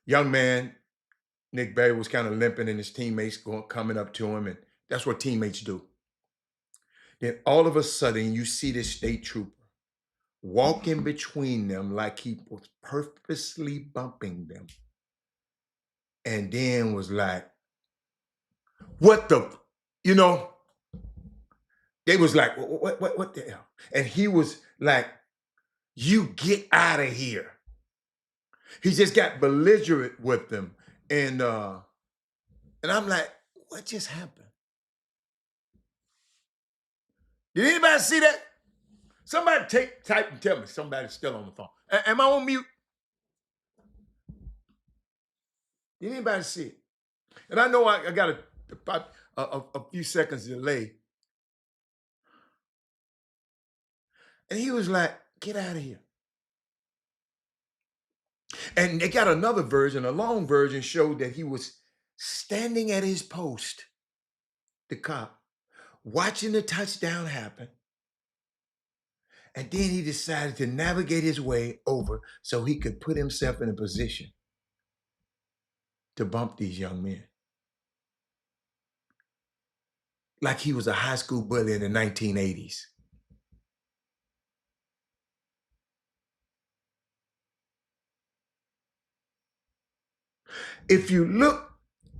Young man, Nick Barry was kind of limping, and his teammates coming up to him, and that's what teammates do. Then all of a sudden, you see this state trooper walking between them like he was purposely bumping them, and then was like, "What the?" You know, they was like, what the hell? And he was like, "You get out of here." He just got belligerent with them, and I'm like, "What just happened?" Did anybody see that? Somebody type and tell me. Somebody's still on the phone. Am I on mute? Did anybody see it? And I know I got a few seconds delay. And he was like, "Get out of here." And they got another version, a long version, showed that he was standing at his post, the cop, watching the touchdown happen. And then he decided to navigate his way over so he could put himself in a position to bump these young men. Like he was a high school bully in the 1980s. If you look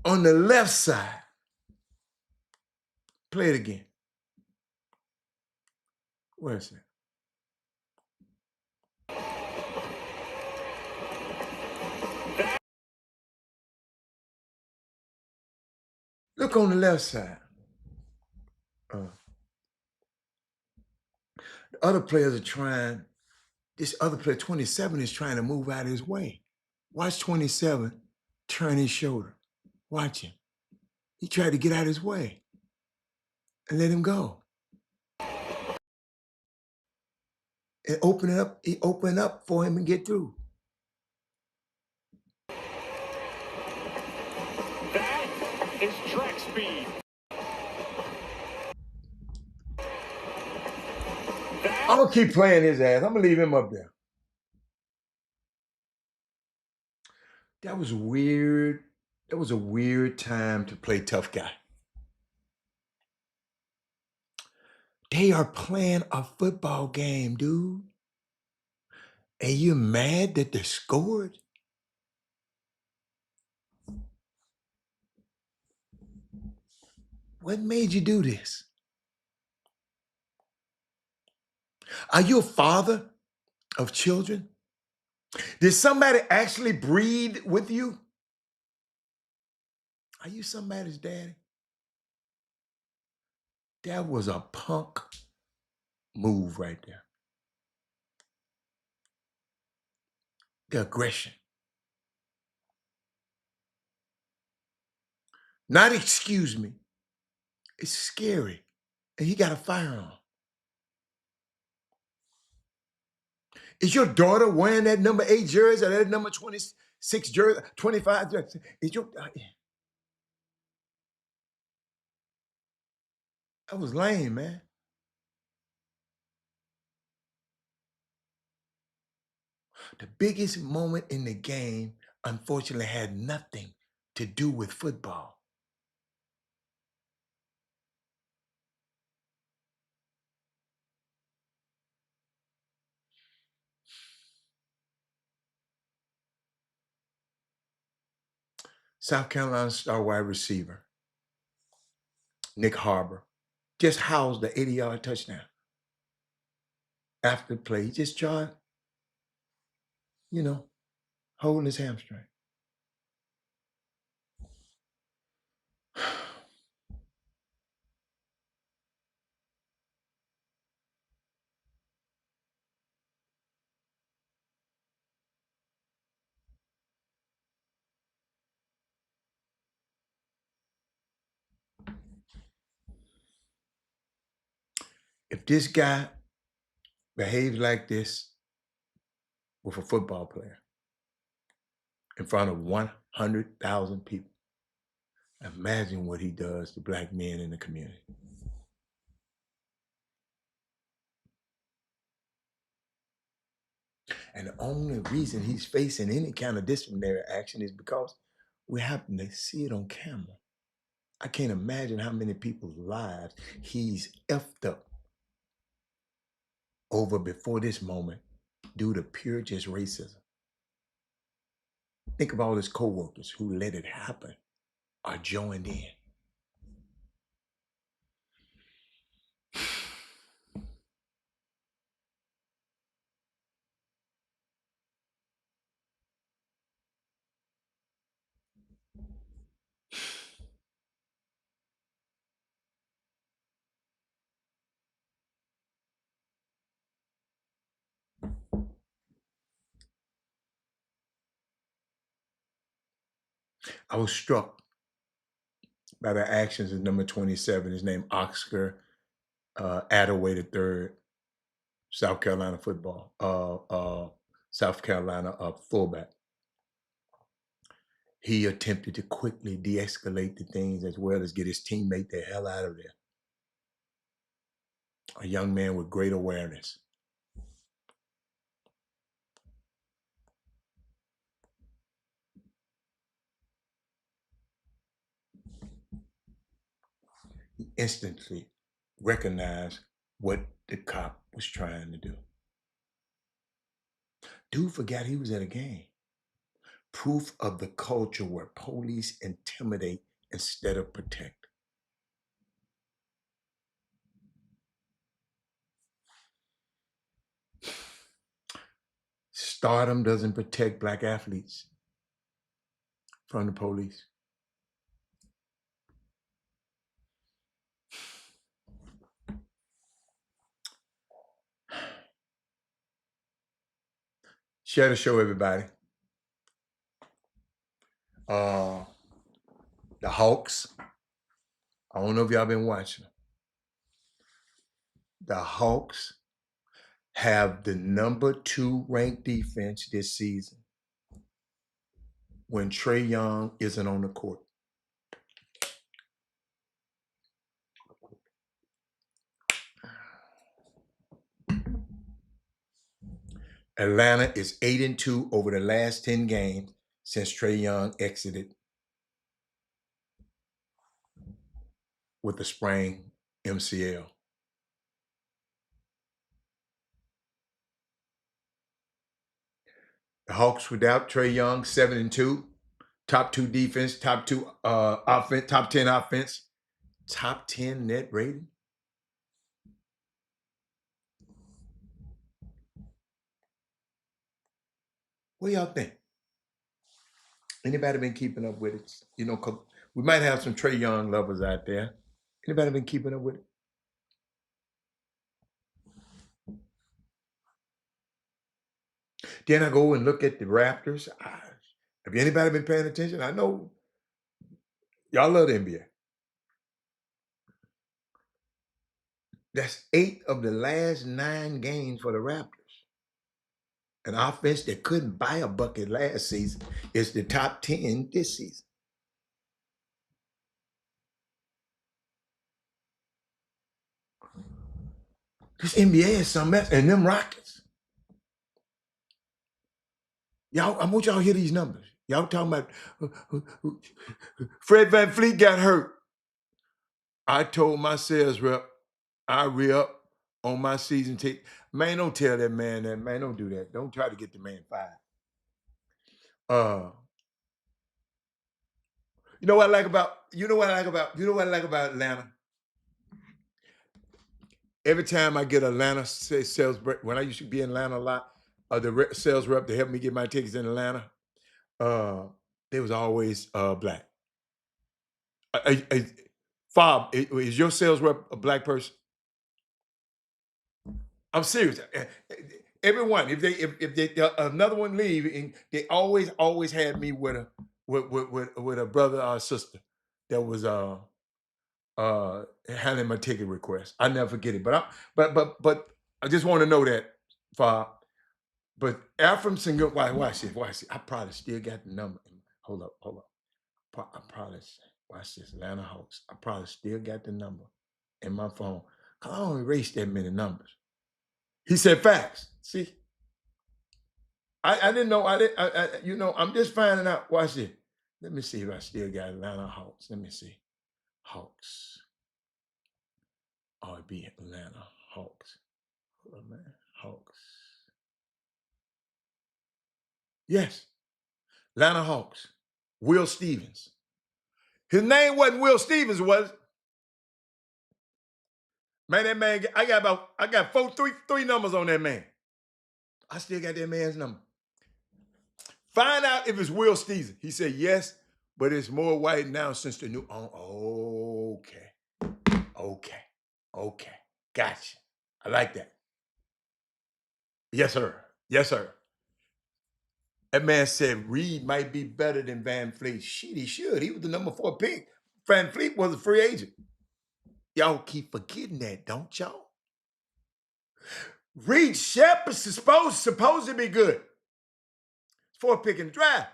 on the left side, play it again. Where is it? Look on the left side. The other players are trying, this other player, 27, is trying to move out of his way. Watch 27 turn his shoulder. Watch him. He tried to get out of his way and let him go. And open it up, he opened up for him to get through. That is track speed. I'm gonna keep playing his ass. I'm gonna leave him up there. That was weird. That was a weird time to play tough guy. They are playing a football game, dude. And you're mad that they scored? What made you do this? Are you a father of children? Did somebody actually breed with you? Are you somebody's daddy? That was a punk move right there. The aggression. Not excuse me. It's scary. And he got a firearm. Is your daughter wearing that number 8 jersey or that number 26 jersey, 25 jersey? Is your that was lame, man. The biggest moment in the game, unfortunately, had nothing to do with football. South Carolina star wide receiver, Nick Harbor, just housed the 80-yard touchdown. After the play, he just tried, holding his hamstring. If this guy behaves like this with a football player, in front of 100,000 people. Imagine what he does to black men in the community. And the only reason he's facing any kind of disciplinary action is because we happen to see it on camera. I can't imagine how many people's lives he's effed up over before this moment due to pure just racism. Think of all his coworkers who let it happen or joined in. I was struck by the actions of number 27, his name Oscar Attaway III, South Carolina South Carolina fullback. He attempted to quickly de-escalate the things as well as get his teammate the hell out of there. A young man with great awareness. He instantly recognized what the cop was trying to do. Dude forgot he was at a game. Proof of the culture where police intimidate instead of protect. Stardom doesn't protect black athletes from the police. Share the show, everybody. The Hawks. I don't know if y'all been watching. The Hawks have the number 2 ranked defense this season when Trae Young isn't on the court. Atlanta is 8-2 over the last 10 games since Trae Young exited with a sprained MCL. The Hawks without Trae Young, 7-2, top 2 defense, top 2 offense, top 10 offense, top 10 net rating. What y'all think? Anybody been keeping up with it? You know, we might have some Trae Young lovers out there. Anybody been keeping up with it? Then I go and look at the Raptors. Have anybody been paying attention? I know y'all love the NBA. That's 8 of the last 9 games for the Raptors. An offense that couldn't buy a bucket last season is the top 10 this season. This NBA is something else. And them Rockets. Y'all, I want y'all to hear these numbers. Y'all talking about Fred VanVleet got hurt. I told my sales rep, I re-up on my season ticket. Man, don't tell that man that. Man, don't do that. Don't try to get the man fired. You know what I like about Atlanta? Every time I get Atlanta sales, when I used to be in Atlanta a lot, the sales rep to help me get my tickets in Atlanta, they was always black. Fob, is your sales rep a black person? I'm serious. Everyone, if they another one leave, and they always had me with a brother or sister that was handling my ticket request. I never forget it. But I just want to know that, Fob, But Ephraim Single, watch this. I probably still got the number. Hold up. I probably, watch this, Atlanta Hawks. I probably still got the number in my phone. Cause I don't erase that many numbers. He said facts. See, I didn't know. I'm just finding out. Watch this. Let me see if I still got Atlanta Hawks. Let me see. Hawks. Oh, it'd be Atlanta Hawks. Hold on, man. Hawks. Yes. Atlanta Hawks. Will Stevens. His name wasn't Will Stevens, was it? Man, that man, I got three numbers on that man. I still got that man's number. Find out if it's Will Stevens. He said yes, but it's more white now since the new. Oh, okay. Gotcha. I like that. Yes, sir. That man said Reed might be better than Van Fleet. Shit, he should. He was the number 4 pick. Van Fleet was a free agent. Y'all keep forgetting that, don't y'all? Reed Shepard's supposed to be good. 4th pick in the draft.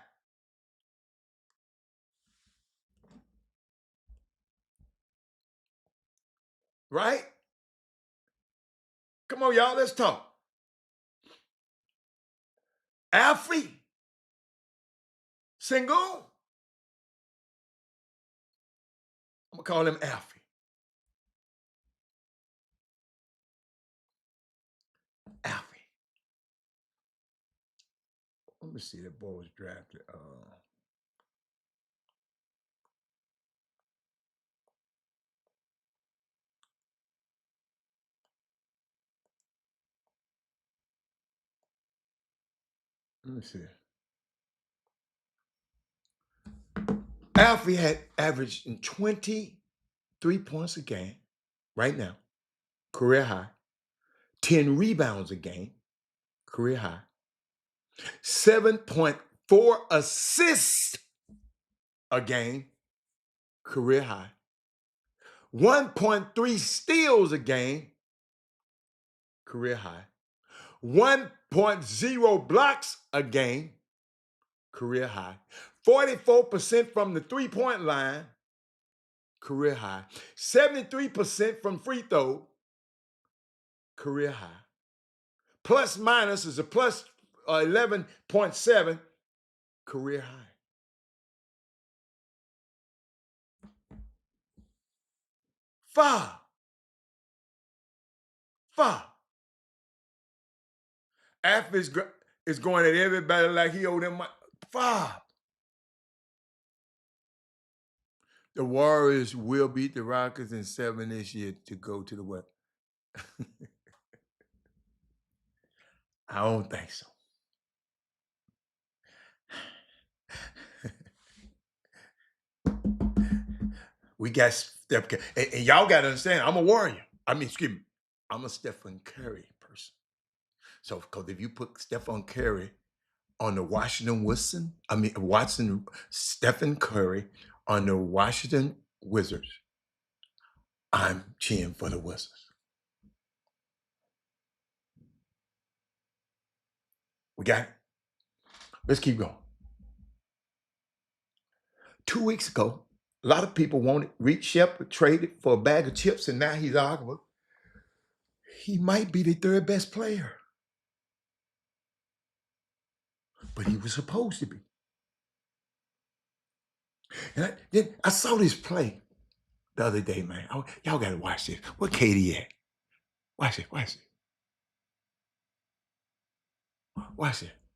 Right? Come on, y'all, let's talk. Alfie Sengun. I'm gonna call him Alfie. Let me see, that boy was drafted. Let me see. Alfie had averaged in 23 points a game right now, career high. 10 rebounds a game, career high. 7.4 assists a game, career high. 1.3 steals a game, career high. 1.0 blocks a game, career high. 44% from the three-point line, career high. 73% from free throw, career high. Plus minus is a plus 11.7, career high. Five. After is going at everybody like he owed them money. 5. The Warriors will beat the Rockets in 7 this year to go to the West. I don't think so. We got Steph Curry. And y'all got to understand, I'm a Warrior. I'm a Stephen Curry person. So, because if you put Stephen Curry on the Stephen Curry on the Washington Wizards, I'm cheering for the Wizards. We got it. Let's keep going. 2 weeks ago, a lot of people wanted Reed Shepard traded for a bag of chips, and now he's arguing he might be the 3rd best player. But he was supposed to be. And then I saw this play the other day, man. Y'all got to watch this. Where Katie at? Watch it.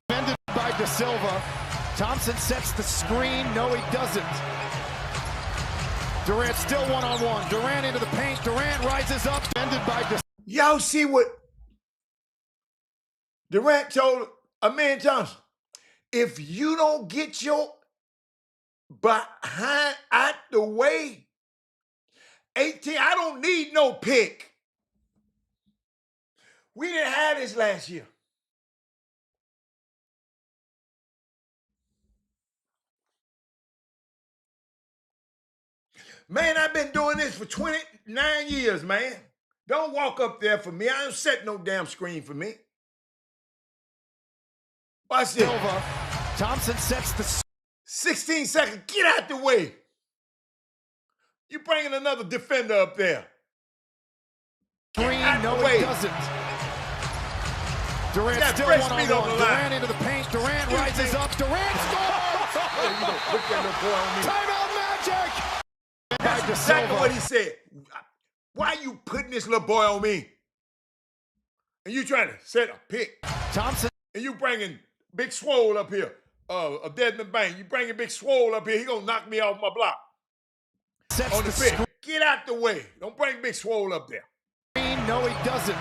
Defended by De Silva. Thompson sets the screen. No, he doesn't. Durant still one-on-one. Durant into the paint. Durant rises up. Defended by De Silva. Y'all see what Durant told Amen Johnson? If you don't get your behind out the way, 18, I don't need no pick. We didn't have this last year. Man, I've been doing this for 29 years, man. Don't walk up there for me. I don't set no damn screen for me. Watch this. Silva. Thompson sets the 16 seconds. Get out the way. You bringing another defender up there. screen. Get out No, the he way. doesn't. Durant Got still fresh one meat on on the one. line. Durant into the paint. Durant rises up. Durant scores. Look at that boy on me. Timeout Magic. That's Back to exactly Silva. what he said. Why you putting this little boy on me? And you trying to set a pick. Thompson. And you bringing Big Swole up here. Desmond Bain. You bringing Big Swole up here. He gonna knock me off my block. Sets On the the pick. Get out the way. Don't bring Big Swole up there. screen. No, he doesn't.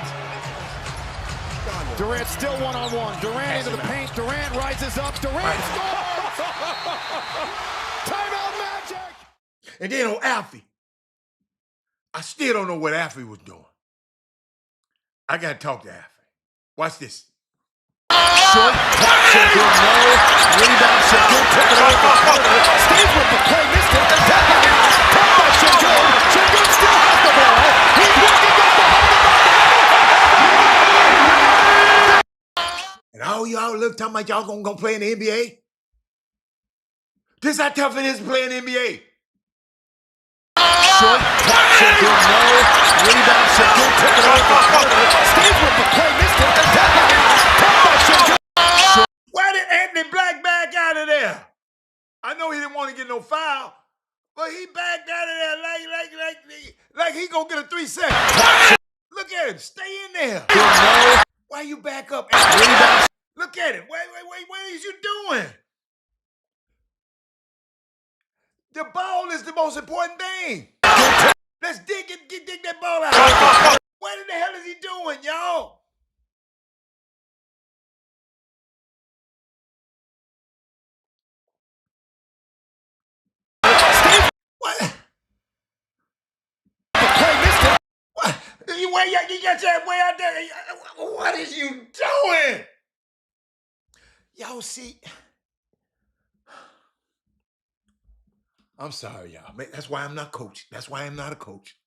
Durant still one on one. Durant into the paint. Durant rises up. Durant scores. Timeout Magic. And then on Alfie. I still don't know what Alfie was doing. I gotta talk to Alfie. Watch this. Short pass should good. No. Rebound should good. Took it over. Stays with the play. Missed it. Attack again. Caught by Şengün. Şengün still has the ball. He's walking up the And all y'all look talking about y'all gonna go play in the NBA? This how tough it is to play in the NBA. short pass should good. No. Rebound should good. Took it over. Stays with the play. Missed it. Attack again. Caught by Şengün. Why did Anthony Black back out of there? I know he didn't want to get no foul, but he backed out of there like he gonna get a 3 seconds. Look at him, stay in there. No. Why you back up? Rebound. Look at him. Wait, what is you doing? The ball is the most important thing. Let's dig that ball out. What in the hell is he doing, y'all? What? What? You got your way out there. What is you doing? Y'all see. I'm sorry, y'all. That's why I'm not coach. That's why I'm not a coach.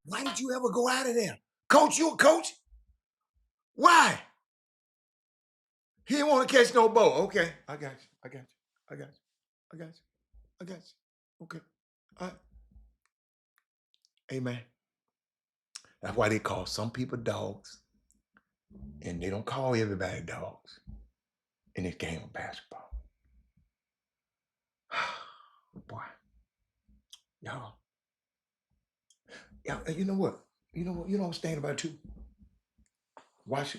Why did you ever go out of there? Coach, you a coach? Why? He didn't want to catch no ball. Okay, I got you. Okay. All right. Hey, man. That's why they call some people dogs. And they don't call everybody dogs in this game of basketball. Boy. Y'all, you know what? You know what I'm saying about it too? Watch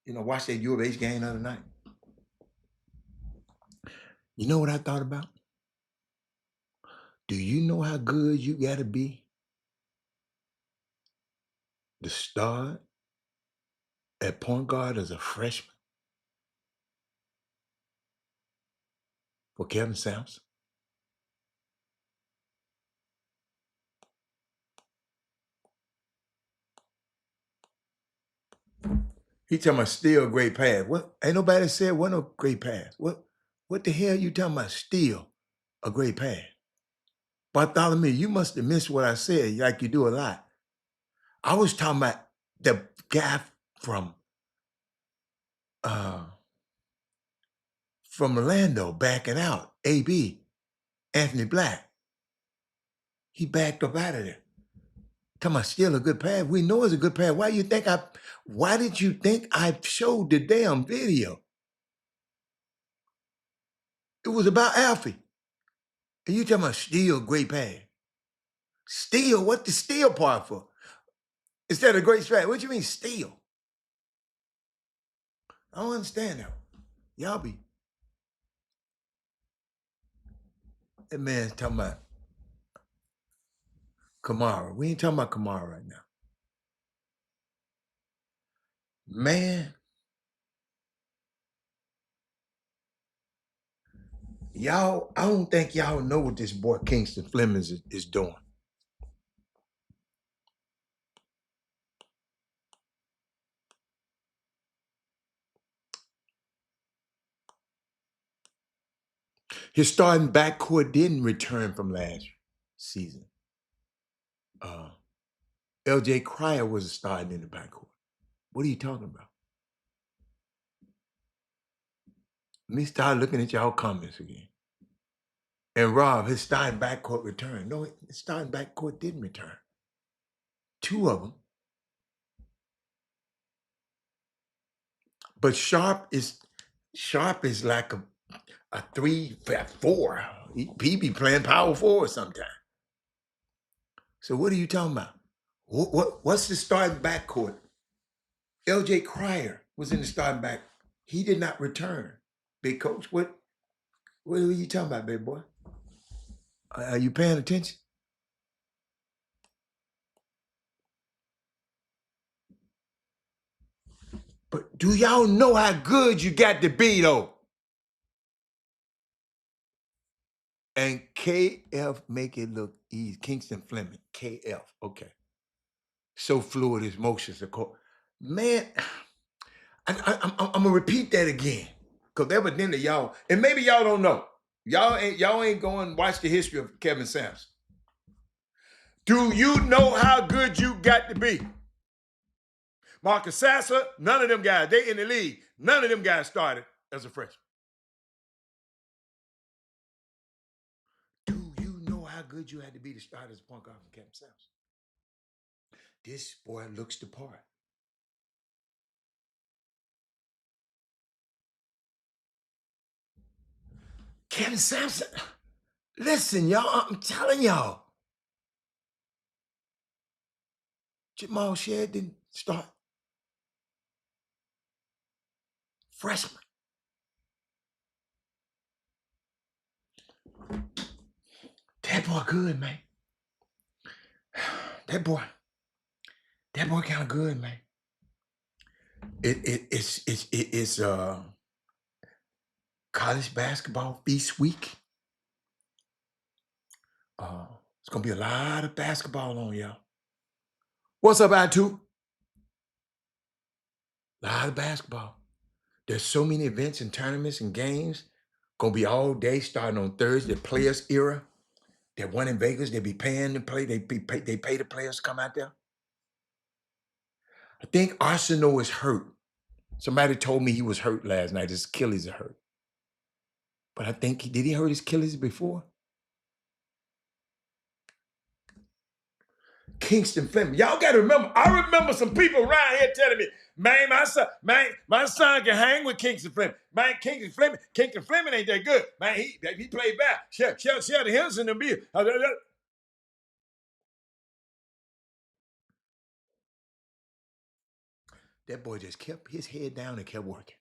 watch that U of H game the other night. You know what I thought about? Do you know how good you gotta be to start at point guard as a freshman for Kevin Sampson? He talking about still great pass. What? Ain't nobody said what no great pass. What the hell you talking about still a great pass? Bartholomew, you must have missed what I said like you do a lot. I was talking about the guy from Orlando backing out, AB, Anthony Black. He backed up out of there. Talking about still a good pass. We know it's a good pass. Why did you think I showed the damn video? It was about Alfie. And you talking about still great pass. Steal? What the steal part for? Instead of great strat. What you mean steal? I don't understand that. Y'all be. That man's talking about Kamara. We ain't talking about Kamara right now. Man. Y'all, I don't think y'all know what this boy Kingston Flemings is doing. His starting backcourt didn't return from last season. LJ Cryer was starting in the backcourt. What are you talking about? Let me start looking at y'all comments again. And Rob, his starting backcourt returned. No, his starting backcourt didn't return. 2 of them. But Sharp is like a 3, 4. He be playing power forward sometime. So what are you talking about? What's the starting backcourt? LJ Cryer was in the starting back. He did not return. Big coach, what are you talking about, big boy? Are you paying attention? But do y'all know how good you got to be, though? And KF make it look easy. Kingston Fleming, KF, okay. So fluid his motions, of course. Man, I'm gonna repeat that again. Because evidently y'all, and maybe y'all don't know. Y'all ain't going to watch the history of Kevin Sampson. Do you know how good you got to be? Marcus Sasser, none of them guys, they in the league. None of them guys started as a freshman. Do you know how good you had to be to start as a point guard from Kevin Sampson? This boy looks the part. Kevin Sampson, listen, y'all, I'm telling y'all. Jamal Shed didn't start. Freshman. That boy good, man. That boy kind of good, man. It's college basketball feast week. It's gonna be a lot of basketball on y'all. What's up, I2? A lot of basketball. There's so many events and tournaments and games. Gonna be all day starting on Thursday, players era. That one in Vegas, they be paying to play. They pay the players to come out there. I think Arsenal is hurt. Somebody told me he was hurt last night. His Achilles are hurt. But I think, did he hurt his Achilles before? Kingston Fleming. Y'all got to remember, I remember some people around here telling me, man, my son can hang with Kingston Fleming. Man, Kingston Fleming ain't that good. Man, he played back. Shelton Henderson and me. That boy just kept his head down and kept working.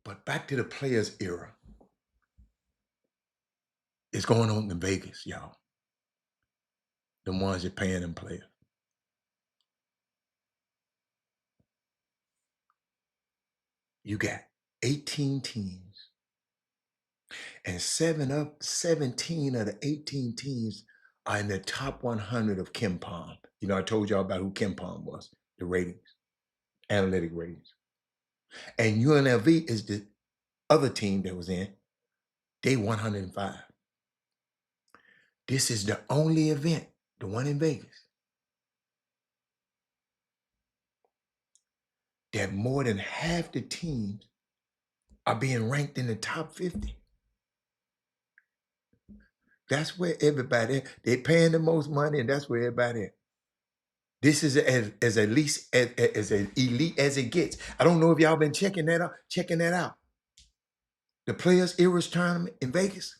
But back to the players era. It's going on in Vegas, y'all. The ones that paying them players. You got 18 teams. And 17 of the 18 teams are in the top 100 of KenPom. You know, I told y'all about who KenPom was, the ratings, analytic ratings. And UNLV is the other team that was in. They 105. This is the only event, the one in Vegas, that more than half the teams are being ranked in the top 50. That's where everybody, they're paying the most money, and that's where everybody is. This is as elite as it gets. I don't know if y'all been checking that out. The Players Eras tournament in Vegas.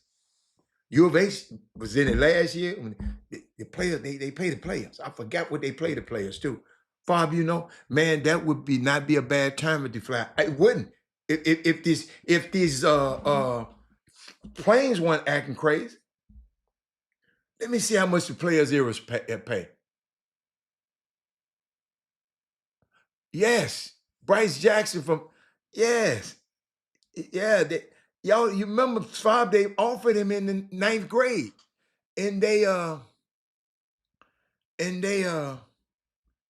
U of H was in it last year. When the players, they pay the players. I forgot what they play the players too. Bob, you know, man, that would not be a bad tournament to fly. It wouldn't. If these planes weren't acting crazy. Let me see how much the Players Eras pay. Yes, Bryce Jackson from, yes. Yeah, y'all, you remember Bob, they offered him in the 9th grade. And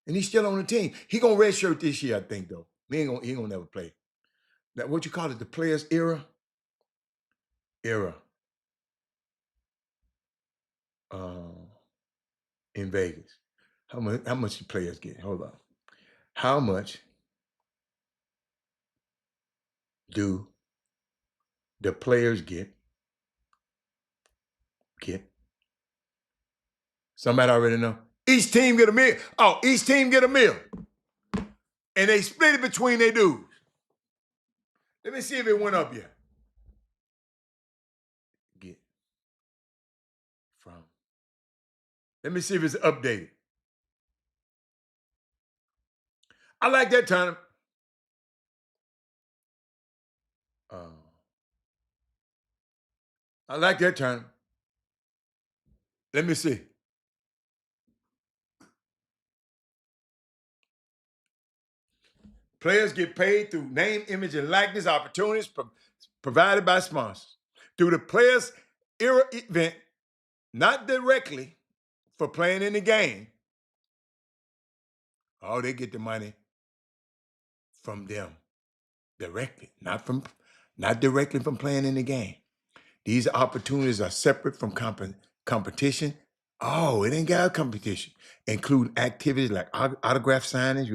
he's still on the team. He gonna redshirt this year, I think, though. He ain't gonna never play. That what you call it, the Players Era? in Vegas. How much the players get? Hold on. How much do the players get? Somebody already know. Each team get a meal. Oh, each team get a meal. And they split it between their dudes. Let me see if it went up yet. Get from. Let me see if it's updated. I like that term. I like that term. Let me see. Players get paid through name, image, and likeness opportunities provided by sponsors. Through the players' era event, not directly for playing in the game. Oh, they get the money from them directly, not directly from playing in the game. These opportunities are separate from competition. Oh, it ain't got a competition. Include activities like autograph signings,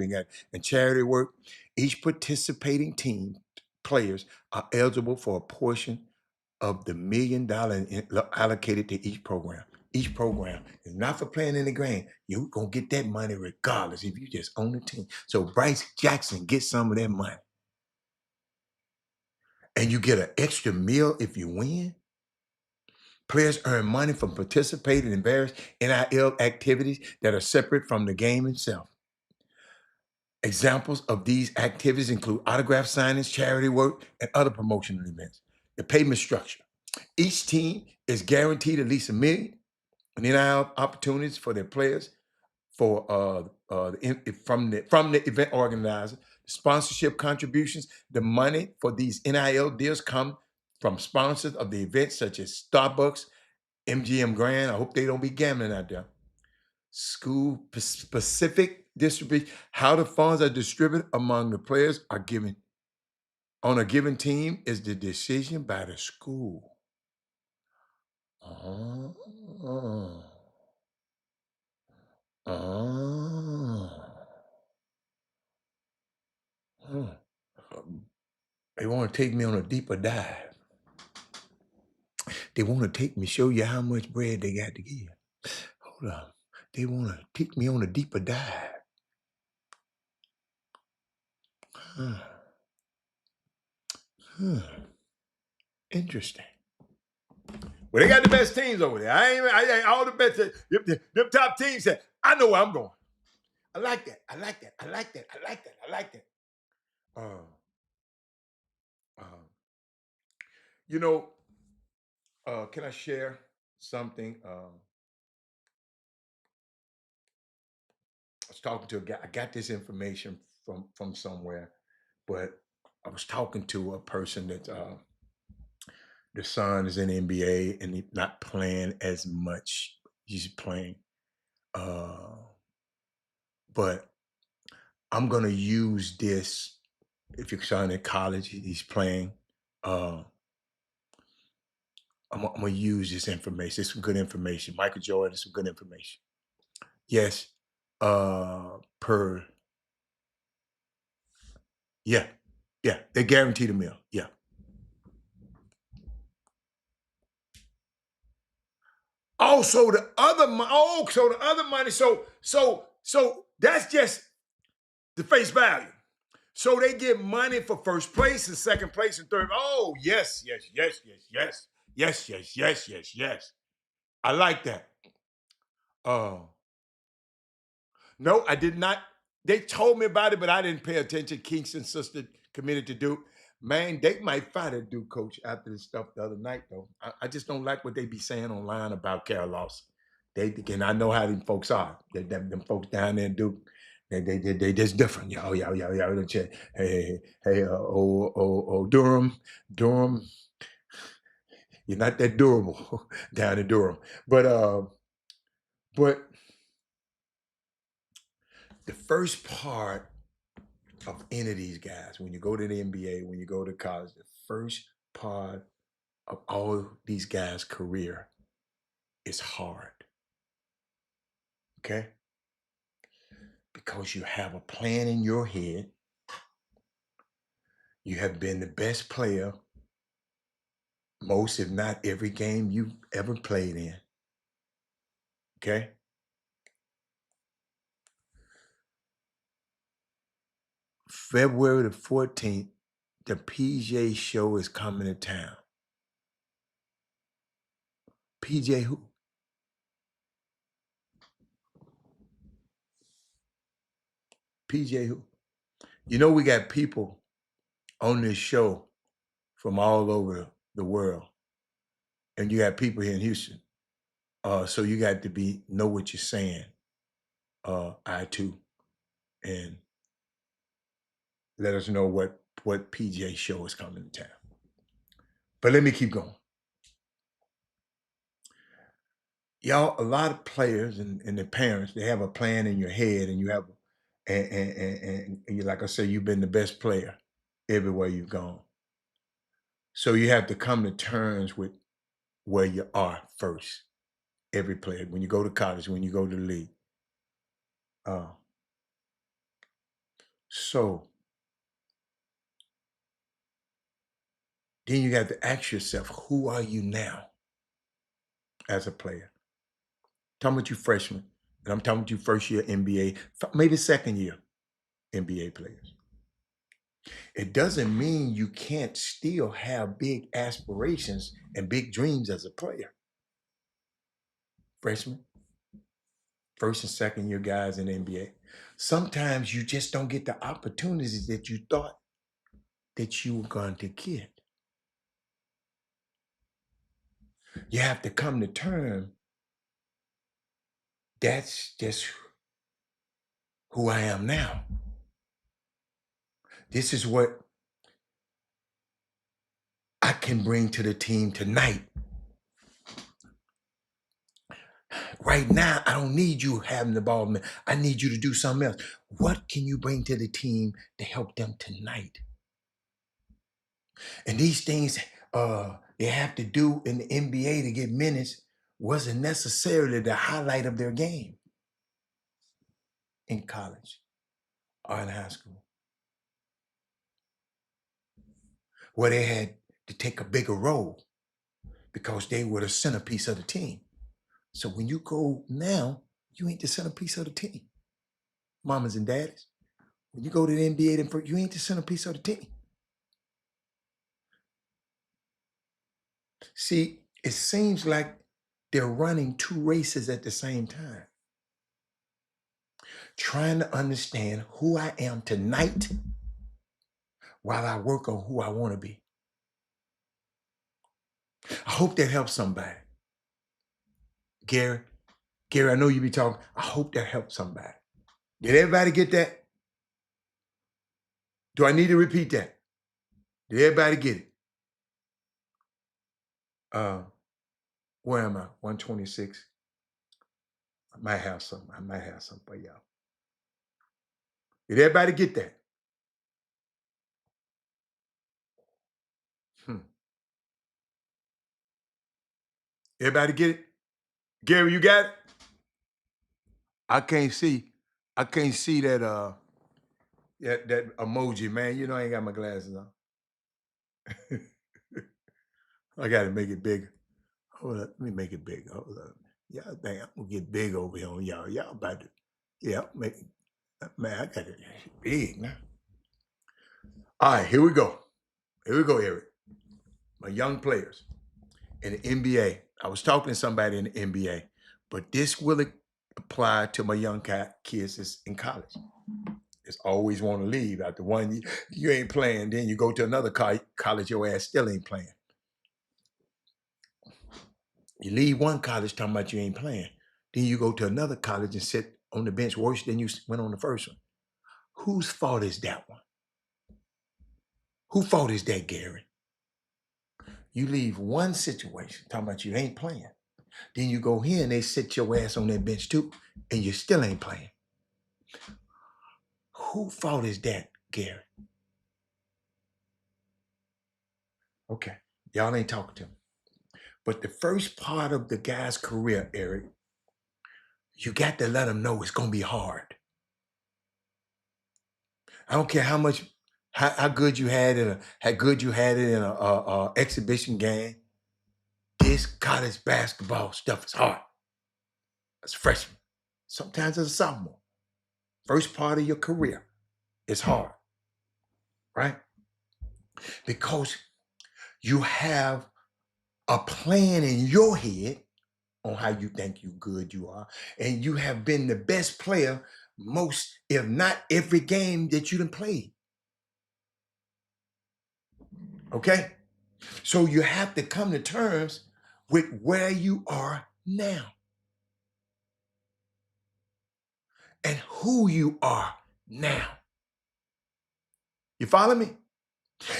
and charity work. Each participating team players are eligible for a portion of the $1 million allocated to each program. Each program is not for playing in the game. You're going to get that money regardless if you just own the team. So Bryce Jackson gets some of that money. And you get an extra meal if you win. Players earn money from participating in various NIL activities that are separate from the game itself. Examples of these activities include autograph signings, charity work, and other promotional events. The payment structure. Each team is guaranteed at least $1 million in NIL opportunities for their players from the event organizer. Sponsorship contributions. The money for these NIL deals come from sponsors of the event such as Starbucks, MGM Grand. I hope they don't be gambling out there. School specific distribution. How the funds are distributed among the players are given on a given team is the decision by the school. Oh. They want to take me on a deeper dive. They want to take me, show you how much bread they got to give. Hold on. They want to take me on a deeper dive. Interesting. Well, they got the best teams over there. I ain't all the best. Them top teams said, I know where I'm going. I like that. I like that. I like that. I like that. I like that. You know, can I share something? I was talking to a guy. I got this information from somewhere, but I was talking to a person that the son is in the NBA and he's not playing as much. He's playing, but I'm gonna use this. If your son in college, he's playing. I'm gonna use this information. It's some good information. Michael Jordan is some good information. Yes, per yeah, they guarantee the meal. Yeah. Oh, so the other money. So that's just the face value. So they get money for first place and second place and third. Oh, yes. I like that. No, I did not. They told me about it, but I didn't pay attention. Kingston's sister committed to Duke. Man, they might fight a Duke coach after this stuff the other night, though. I just don't like what they be saying online about Carol Lawson. And I know how them folks are. Them folks down there in Duke, they just different. Yo. Hey, Durham, you're not that durable down in Durham. But the first part of any of these guys, when you go to the NBA, when you go to college, the first part of all these guys' career is hard. Okay? Because you have a plan in your head. You have been the best player most, if not every game you've ever played in. Okay? February the 14th, the PJ show is coming to town. PJ who? PJ who? You know, we got people on this show from all over the world. And you got people here in Houston. So you got to know what you're saying. I too. And let us know what PJ show is coming to town. But let me keep going. Y'all, a lot of players and their parents, they have a plan in your head, and you have, and you, like I said, you've been the best player everywhere you've gone. So you have to come to terms with where you are first. Every player, when you go to college, when you go to the league. So then you got to ask yourself, who are you now as a player? Talking about you freshmen, and I'm talking about you first year NBA, maybe second year NBA players. It doesn't mean you can't still have big aspirations and big dreams as a player. Freshman, first and second year guys in the NBA. Sometimes you just don't get the opportunities that you thought that you were going to get. You have to come to terms. That's just who I am now. This is what I can bring to the team tonight. Right now, I don't need you having the ball. I need you to do something else. What can you bring to the team to help them tonight? And these things they have to do in the NBA to get minutes wasn't necessarily the highlight of their game in college or in high school, where they had to take a bigger role because they were the centerpiece of the team. So when you go now, you ain't the centerpiece of the team. Mamas and daddies, when you go to the NBA, you ain't the centerpiece of the team. See, it seems like they're running two races at the same time. Trying to understand who I am tonight while I work on who I want to be. I hope that helps somebody. Gary, I know you be talking. I hope that helps somebody. Did everybody get that? Do I need to repeat that? Did everybody get it? Where am I? 126. I might have something for y'all. Did everybody get that? Everybody get it? Gary, you got it? I can't see that that emoji, man. You know I ain't got my glasses on. I gotta make it bigger. Hold up, let me make it big. Hold up. Y'all think I'm gonna get big over here on y'all. Y'all about to, yeah, make it, man, I got it big now. All right, here we go. Here we go, Eric. My young players in the NBA. I was talking to somebody in the NBA, but this will apply to my young kids that's in college. Just always want to leave after one year. You ain't playing, then you go to another college, your ass still ain't playing. You leave one college talking about you ain't playing. Then you go to another college and sit on the bench worse than you went on the first one. Whose fault is that one? Whose fault is that, Gary? You leave one situation talking about you ain't playing. Then you go here and they sit your ass on that bench too, and you still ain't playing. Whose fault is that, Gary? Okay, y'all ain't talking to me. But the first part of the guy's career, Eric, you got to let him know it's going to be hard. I don't care how good you had it, how good you had it in a exhibition game. This college basketball stuff is hard. As a freshman, sometimes as a sophomore. First part of your career is hard, right? Because you have a plan in your head on how you think you good you are, and you have been the best player most, if not every game that you done played. Okay? So you have to come to terms with where you are now and who you are now. You follow me?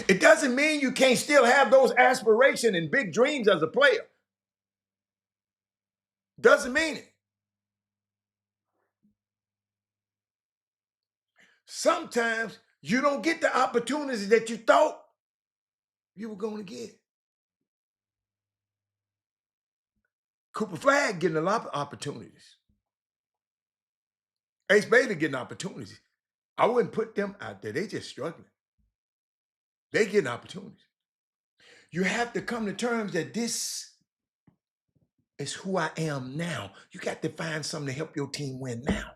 It doesn't mean you can't still have those aspirations and big dreams as a player. Doesn't mean it. Sometimes you don't get the opportunities that you thought you were going to get. Cooper Flagg getting a lot of opportunities. Ace Bailey getting opportunities. I wouldn't put them out there. They just struggling. They getting opportunities. You have to come to terms that this is who I am now. You got to find something to help your team win now.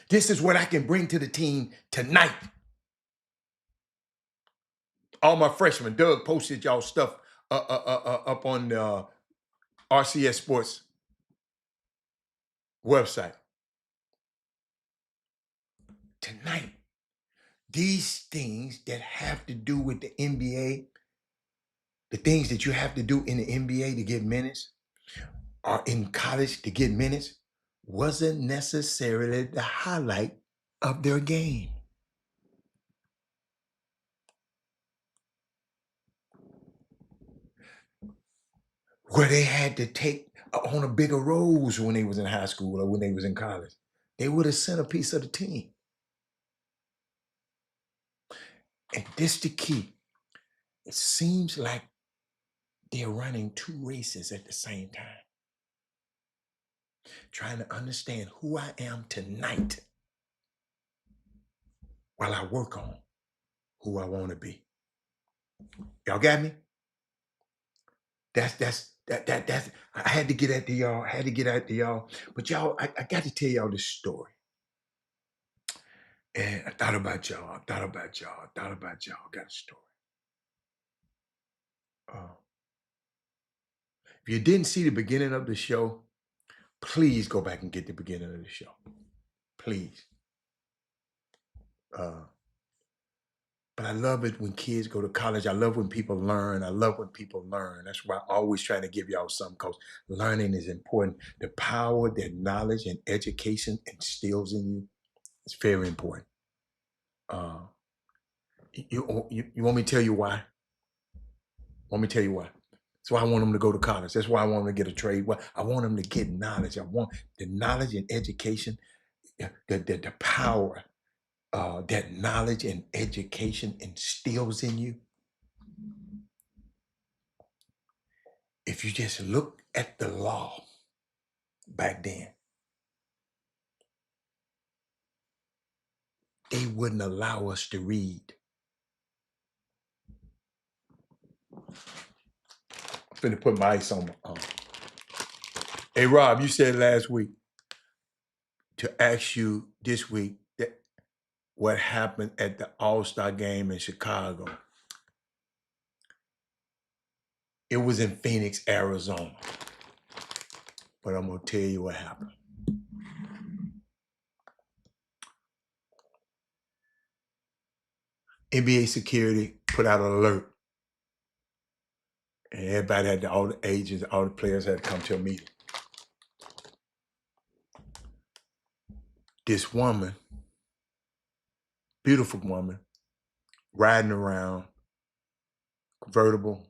This is what I can bring to the team tonight. All my freshmen, Doug posted y'all stuff up on the RCS Sports website. Tonight, these things that have to do with the NBA, the things that you have to do in the NBA to get minutes, or in college to get minutes, wasn't necessarily the highlight of their game. Where they had to take on a bigger roles when they was in high school or when they was in college. They were the centerpiece of the team. And this the key. It seems like they're running two races at the same time. Trying to understand who I am tonight while I work on who I want to be. Y'all got me? That's I had to get at to y'all. But y'all, I got to tell y'all this story. And I thought about y'all. Got a story. If you didn't see the beginning of the show, please go back and get the beginning of the show. Please. But I love it when kids go to college. I love when people learn. That's why I always try to give y'all something, because learning is important. The power that knowledge and education instills in you is very important. You want me to tell you why? That's why I want them to go to college. That's why I want them to get a trade. I want them to get knowledge. I want the knowledge and education, the power that knowledge and education instills in you. If you just look at the law back then, they wouldn't allow us to read. I'm finna put my ice on. Hey, Rob, you said last week to ask you this week that what happened at the All-Star game in Chicago. It was in Phoenix, Arizona. But I'm going to tell you what happened. NBA security put out an alert. And everybody had all the agents, all the players had to come to a meeting. This woman, beautiful woman, riding around, convertible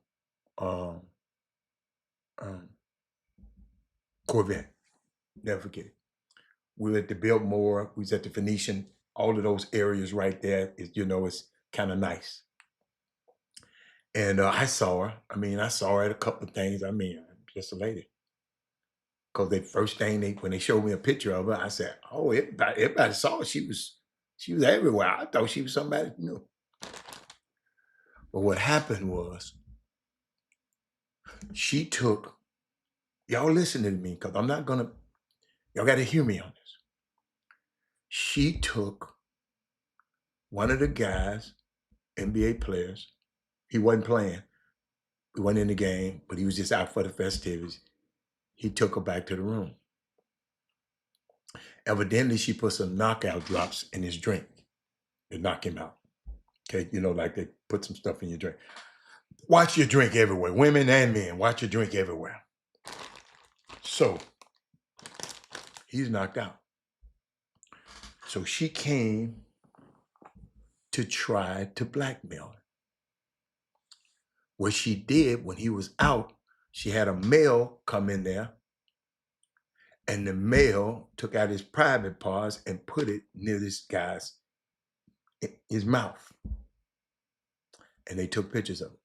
Corvette. Never forget it. We were at the Biltmore, we was at the Phoenician, all of those areas right there, it's kind of nice. And I saw her. I mean, I saw her at a couple of things. I mean, just a lady. Because the first thing when they showed me a picture of her, I said, "Oh, everybody saw her. She was everywhere. I thought she was somebody new." But what happened was, she took, y'all listen to me, because I'm not gonna, y'all got to hear me on this. She took one of the guys, NBA players. He wasn't playing. He wasn't in the game, but he was just out for the festivities. He took her back to the room. Evidently, she put some knockout drops in his drink to knock him out. Okay, you know, like they put some stuff in your drink. Watch your drink everywhere. Women and men, watch your drink everywhere. So, he's knocked out. So she came to try to blackmail him. What she did when he was out, she had a male come in there, and the male took out his private parts and put it near this guy's his mouth. And they took pictures of it.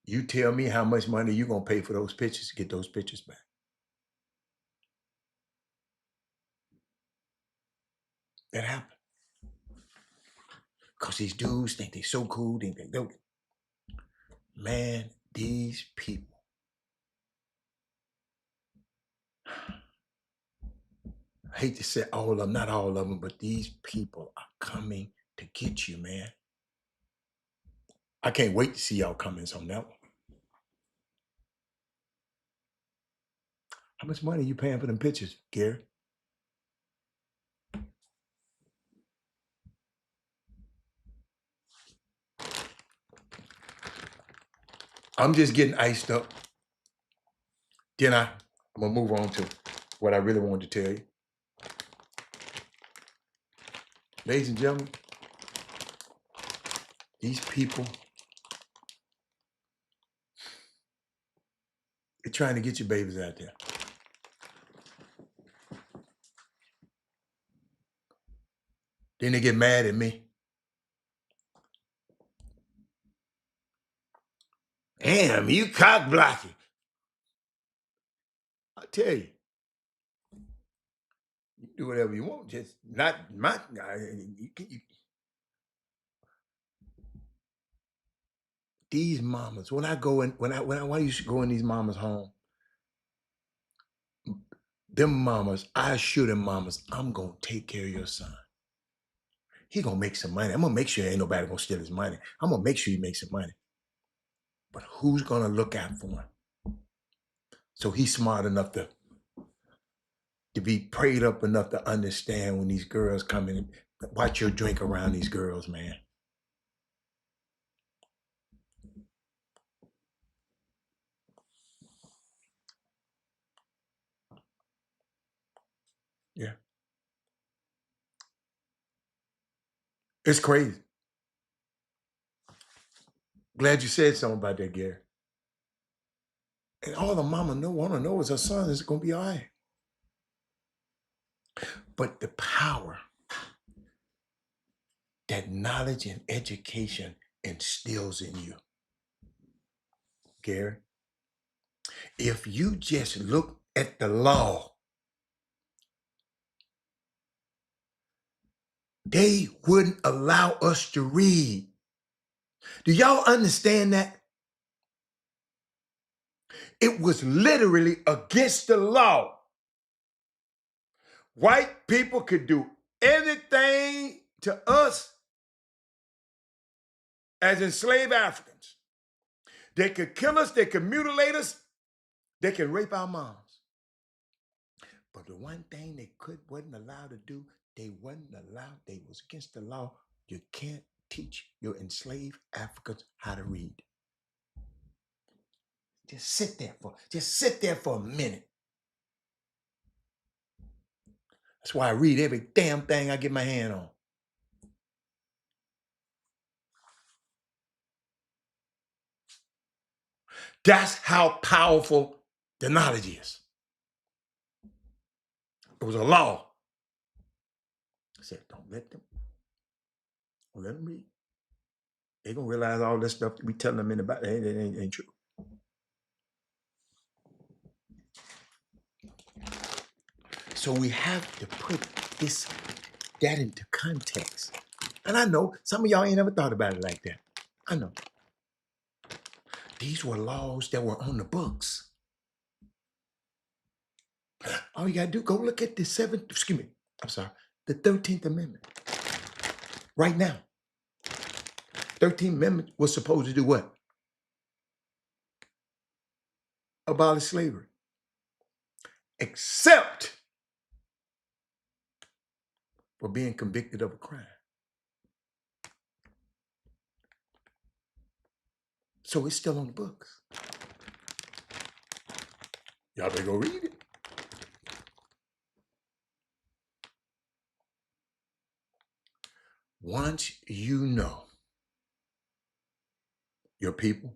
You tell me how much money you're going to pay for those pictures to get those pictures back. That happened. Because these dudes think they're so cool. They don't. Man, these people. I hate to say all of them, not all of them, but these people are coming to get you, man. I can't wait to see y'all comments on that one. How much money are you paying for them pictures, Gary? I'm just getting iced up. Then I'm going to move on to what I really wanted to tell you. Ladies and gentlemen, these people, they're trying to get your babies out there. Then they get mad at me. Damn, you cock blocking. I tell you, you do whatever you want, just not my. These mamas, when I used to go in these mamas' home, them mamas, I assure them mamas, I'm gonna take care of your son. He gonna make some money. I'm gonna make sure ain't nobody gonna steal his money. I'm gonna make sure he makes some money. But who's gonna look out for him? So he's smart enough to be prayed up enough to understand when these girls come in. Watch your drink around these girls, man. Yeah. It's crazy. Glad you said something about that, Gary. And all the mama want to know is her son is going to be all right. But the power that knowledge and education instills in you, Gary, if you just look at the law, they wouldn't allow us to read. Do y'all understand that? It was literally against the law. White people could do anything to us as enslaved Africans. They could kill us, they could mutilate us, they can rape our moms. But the one thing they wasn't allowed to do, they was against the law. You can't teach your enslaved Africans how to read. Just sit there for a minute. That's why I read every damn thing I get my hand on. That's how powerful the knowledge is. It was a law. I said, don't let them. Let them read. They're going to realize all this stuff that we telling them in the Bible ain't true. So we have to put that into context. And I know some of y'all ain't ever thought about it like that. I know. These were laws that were on the books. All you gotta do, go look at the 13th Amendment. Right now. 13th Amendment was supposed to do what? Abolish slavery. Except for being convicted of a crime. So it's still on the books. Y'all better go read it. Once you know your people,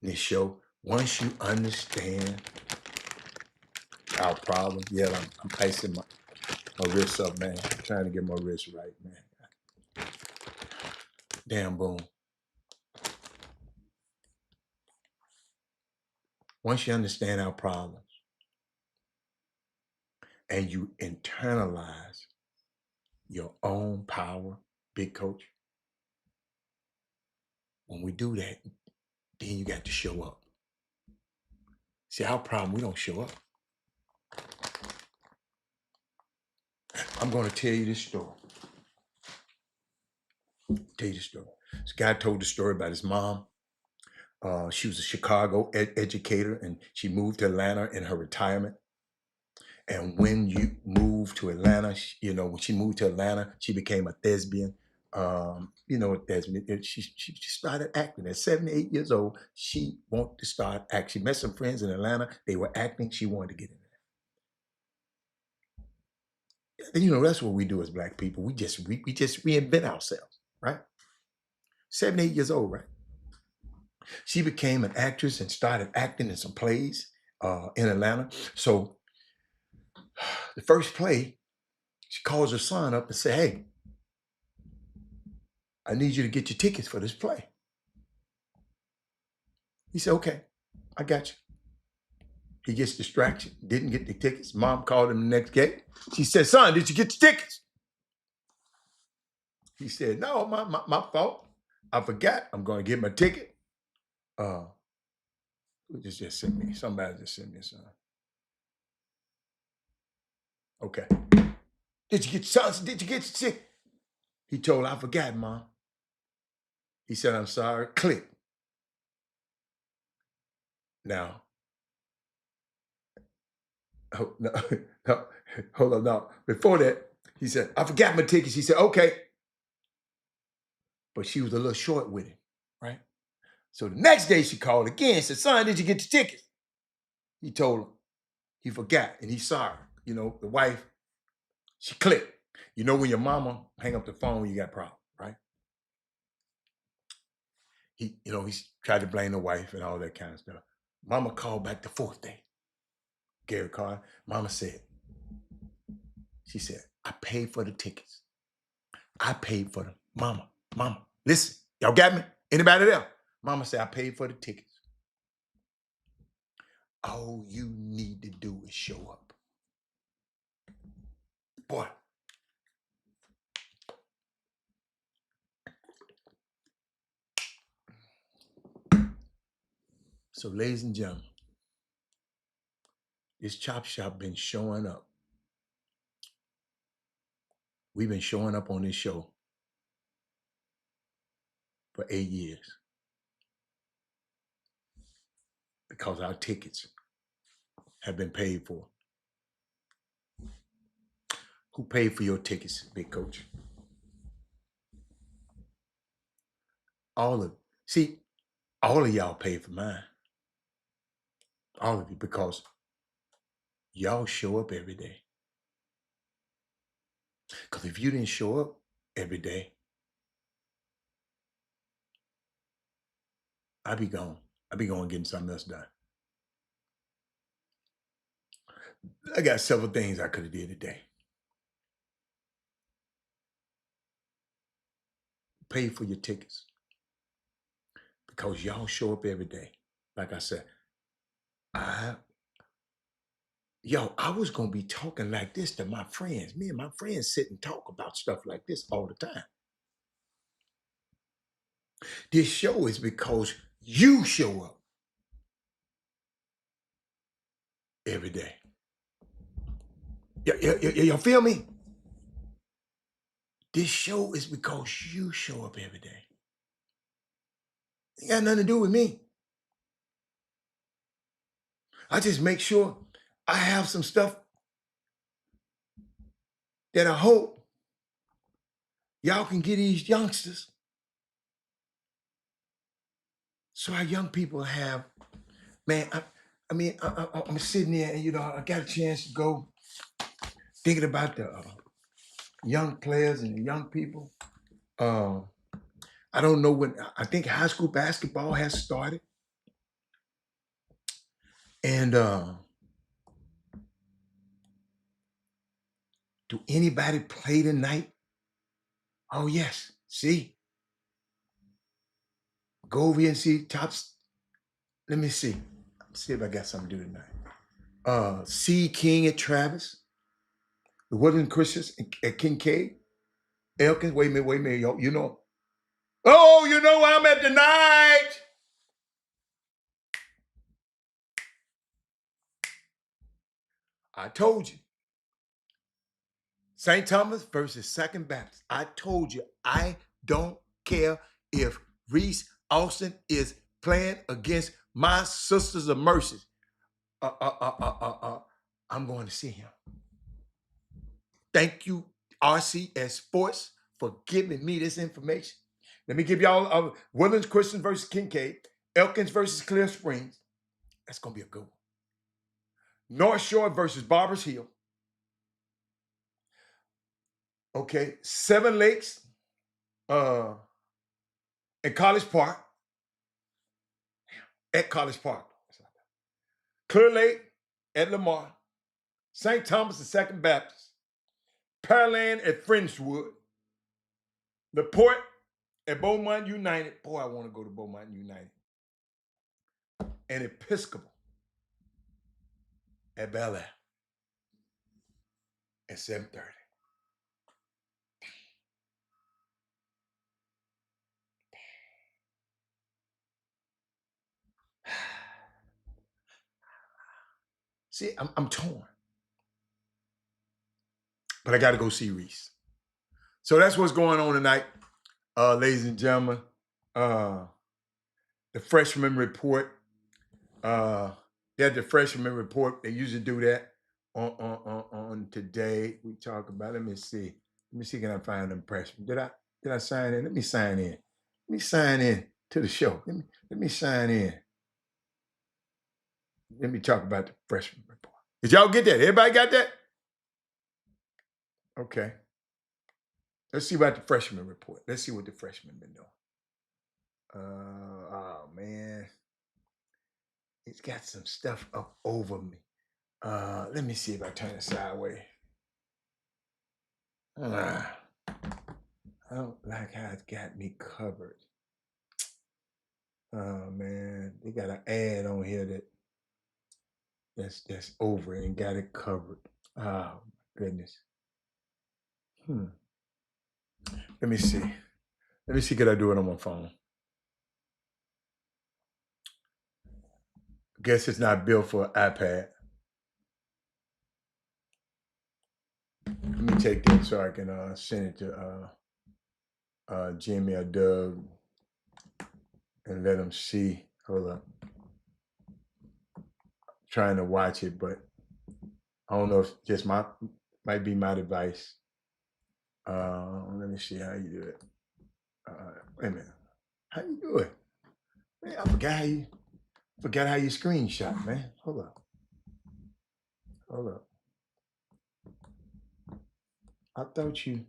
this show, once you understand our problem, yeah, I'm icing my wrists up, man. I'm trying to get my wrists right, man. Damn, boom. Once you understand our problems and you internalize your own power, big coach, when we do that, then you got to show up. See, our problem, we don't show up. I'm going to tell you this story. This guy told the story about his mom. She was a Chicago educator, and she moved to Atlanta in her retirement. And when you move to Atlanta, when she moved to Atlanta, she became a thespian. You know what thespian? She started acting at 78 years old. She wanted to start acting. She met some friends in Atlanta. They were acting. She wanted to get in there. And that's what we do as Black people. We just reinvent ourselves, right? 78 years old, right? She became an actress and started acting in some plays in Atlanta. So the first play, she calls her son up and say, "Hey, I need you to get your tickets for this play." He said, "Okay, I got you." He gets distracted, didn't get the tickets. Mom called him the next day. She said, "Son, did you get the tickets?" He said, "No, my fault. I forgot. I'm going to get my ticket." Who just sent me? Somebody just sent me a son. Okay. Did you get son? Did you get your ticket? He told her, "I forgot, Mom." He said, "I'm sorry." Click. Now, no, no, hold on. No, before that, he said, "I forgot my tickets." He said, "Okay." But she was a little short with him, right? So the next day she called again and said, "Son, did you get your tickets?" He told her he forgot and he's sorry. The wife, she clicked. When your mama hang up the phone, you got a problem, right? He's tried to blame the wife and all that kind of stuff. Mama called back the fourth day. Gary called. Mama said, "I paid for the tickets. I paid for them." Mama, listen, y'all got me? Anybody there? Mama said, "I paid for the tickets. All you need to do is show up." Boy. So, ladies and gentlemen, this Chop Shop been showing up. We've been showing up on this show for 8 years because our tickets have been paid for. Who paid for your tickets, Big Coach? All of y'all paid for mine. All of you, because y'all show up every day. Because if you didn't show up every day, I'd be gone. I'd be going getting something else done. I got several things I could have did today. pay for your tickets because y'all show up every day. Like I said, I was gonna be talking like this to my friends. Me and my friends sit and talk about stuff like this all the time. This show is because you show up every day. Y'all feel me? This show is because you show up every day. It got nothing to do with me. I just make sure I have some stuff that I hope y'all can get these youngsters. So our young people have, man, I'm sitting there and, I got a chance to go thinking about the young players and the young people. I don't know when, I think high school basketball has started. And do anybody play tonight? Oh, yes. See? Go over here and see tops. Let me see. See if I got something to do tonight. C. King at Travis. The Woodland Christians at Kincaid. Elkins. Wait a minute. You know. Oh, you know where I'm at tonight. I told you. St. Thomas versus Second Baptist. I told you, I don't care if Reese Austin is playing against my Sisters of Mercy. I'm going to see him. Thank you, RCS Sports, for giving me this information. Let me give y'all Woodlands Christian versus Kincaid, Elkins versus Clear Springs. That's going to be a good one. North Shore versus Barbers Hill. Okay, Seven Lakes and College Park. At College Park. Clear Lake at Lamar. St. Thomas and Second Baptist. Pearland at Frenchwood. LaPorte at Beaumont United. Boy, I want to go to Beaumont United. And Episcopal at Bel Air at 7:30. See, I'm torn. But I got to go see Reese. So that's what's going on tonight, ladies and gentlemen. The freshman report. They had the freshman report. They usually do that on today. We talk about. Let me see. Can I find them freshmen? Did I sign in? Let me sign in. Let me sign in to the show. Let me sign in. Let me talk about the freshman report. Did y'all get that? Everybody got that? Okay. Let's see about the freshman report. Let's see what the freshmen been doing. Oh man. It's got some stuff up over me. Let me see if I turn it sideways. I don't like how it's got me covered. Oh man, they got an ad on here that's over and got it covered. Oh my goodness. Let me see. Could I do it on my phone? Guess it's not built for an iPad. Let me take that so I can send it to Jimmy or Doug and let them see. Hold up. Trying to watch it, but I don't know if just might be my device. Let me see how you do it. Wait a minute. How you do it? Man, I forgot how you screenshot, man. Hold up. I thought you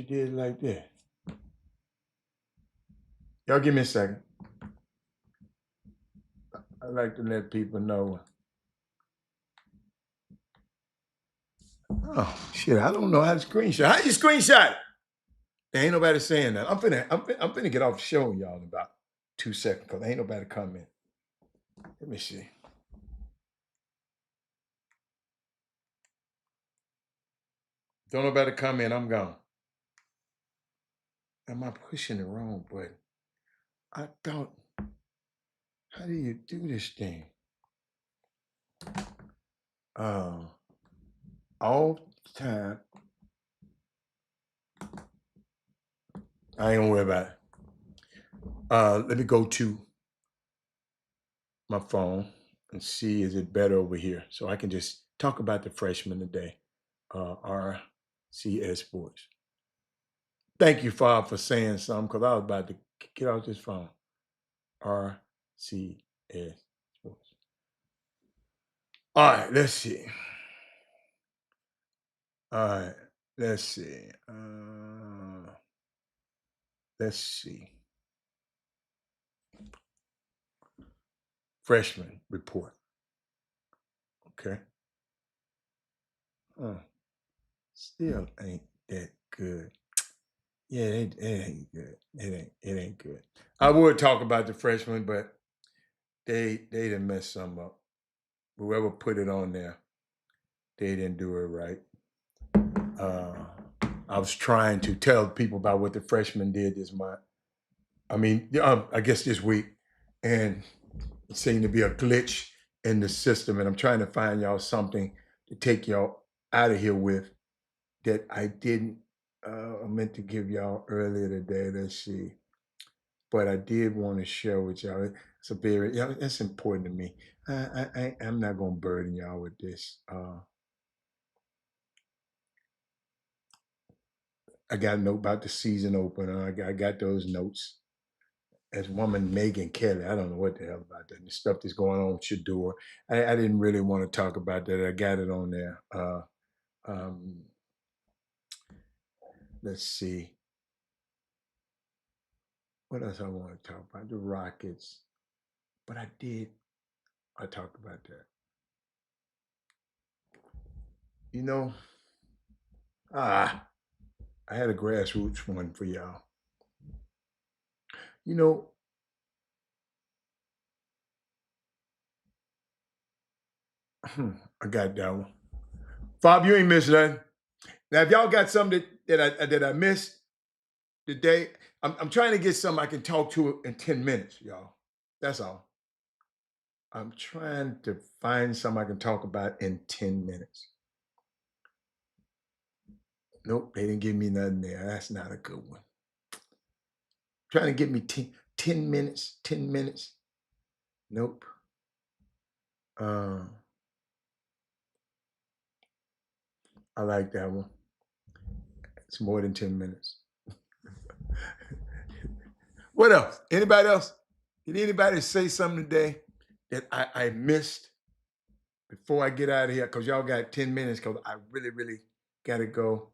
did it like that. Y'all give me a second. I like to let people know. Oh shit, I don't know how to screenshot. How you screenshot it? There ain't nobody saying that. I'm finna get off the show, y'all, in about 2 seconds, because ain't nobody coming. Let me see. Don't nobody come in, I'm gone. Am I pushing the wrong button? I thought, how do you do this thing? All the time. I ain't gonna worry about it. Let me go to my phone and see, is it better over here? So I can just talk about the freshmen today. RCS Sports. Thank you, Father, for saying something, because I was about to get off this phone. RCS Sports. All right, let's see. All right, let's see. Let's see. Freshman report. Okay. Still ain't that good. Yeah, it ain't good. It ain't good. I would talk about the freshmen, but they didn't mess some up. Whoever put it on there, they didn't do it right. I was trying to tell people about what the freshmen did this month. I guess this week, and it seemed to be a glitch in the system, and I'm trying to find y'all something to take y'all out of here with that I didn't. I meant to give y'all earlier today. Let's see, but I did want to share with y'all. It's it's important to me. I'm not gonna burden y'all with this. I got a note about the season opener. I got those notes. As woman Megan Kelly, I don't know what the hell about that. The stuff that's going on with Shador. I didn't really want to talk about that. I got it on there. Let's see. What else I want to talk about? The Rockets. But I talked about that. You know, I had a grassroots one for y'all. You know, I got that one. Bob, you ain't missed nothing. Now, if y'all got something that I missed today, I'm trying to get something I can talk to in 10 minutes, y'all. That's all. I'm trying to find something I can talk about in 10 minutes. Nope, they didn't give me nothing there. That's not a good one. Trying to get me 10 minutes, 10 minutes. Nope. I like that one. It's more than 10 minutes. What else? Anybody else? Did anybody say something today that I missed before I get out of here? Because y'all got 10 minutes, because I really, really got to go.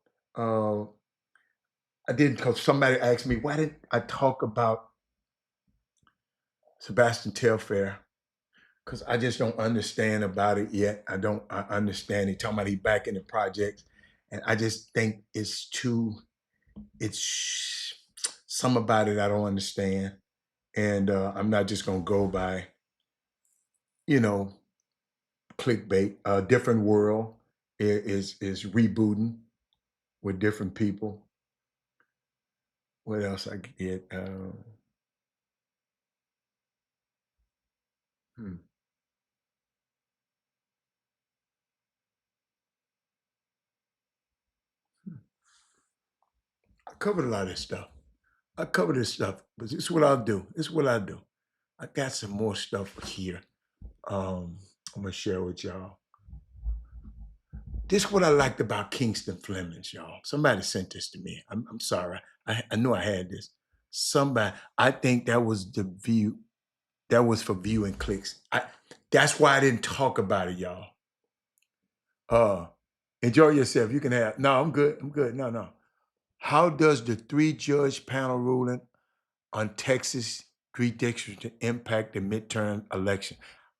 I did, because somebody asked me, why didn't I talk about Sebastian Telfair? Because I just don't understand about it yet. I understand. He talking about he back in the projects. And I just think it's some about it I don't understand. And I'm not just going to go by, clickbait. A different world is rebooting with different people. What else I could get? I covered a lot of this stuff. I covered this stuff, but this is what I'll do. This is what I do. I got some more stuff here. I'm gonna share with y'all. This is what I liked about Kingston Flemings, y'all. Somebody sent this to me. I'm sorry. I knew I had this. I think that was the view. That was for viewing clicks. That's why I didn't talk about it, y'all. Enjoy yourself. You can have. No, I'm good. I'm good. No. How does the 3-judge panel ruling on Texas redistricting impact the midterm election?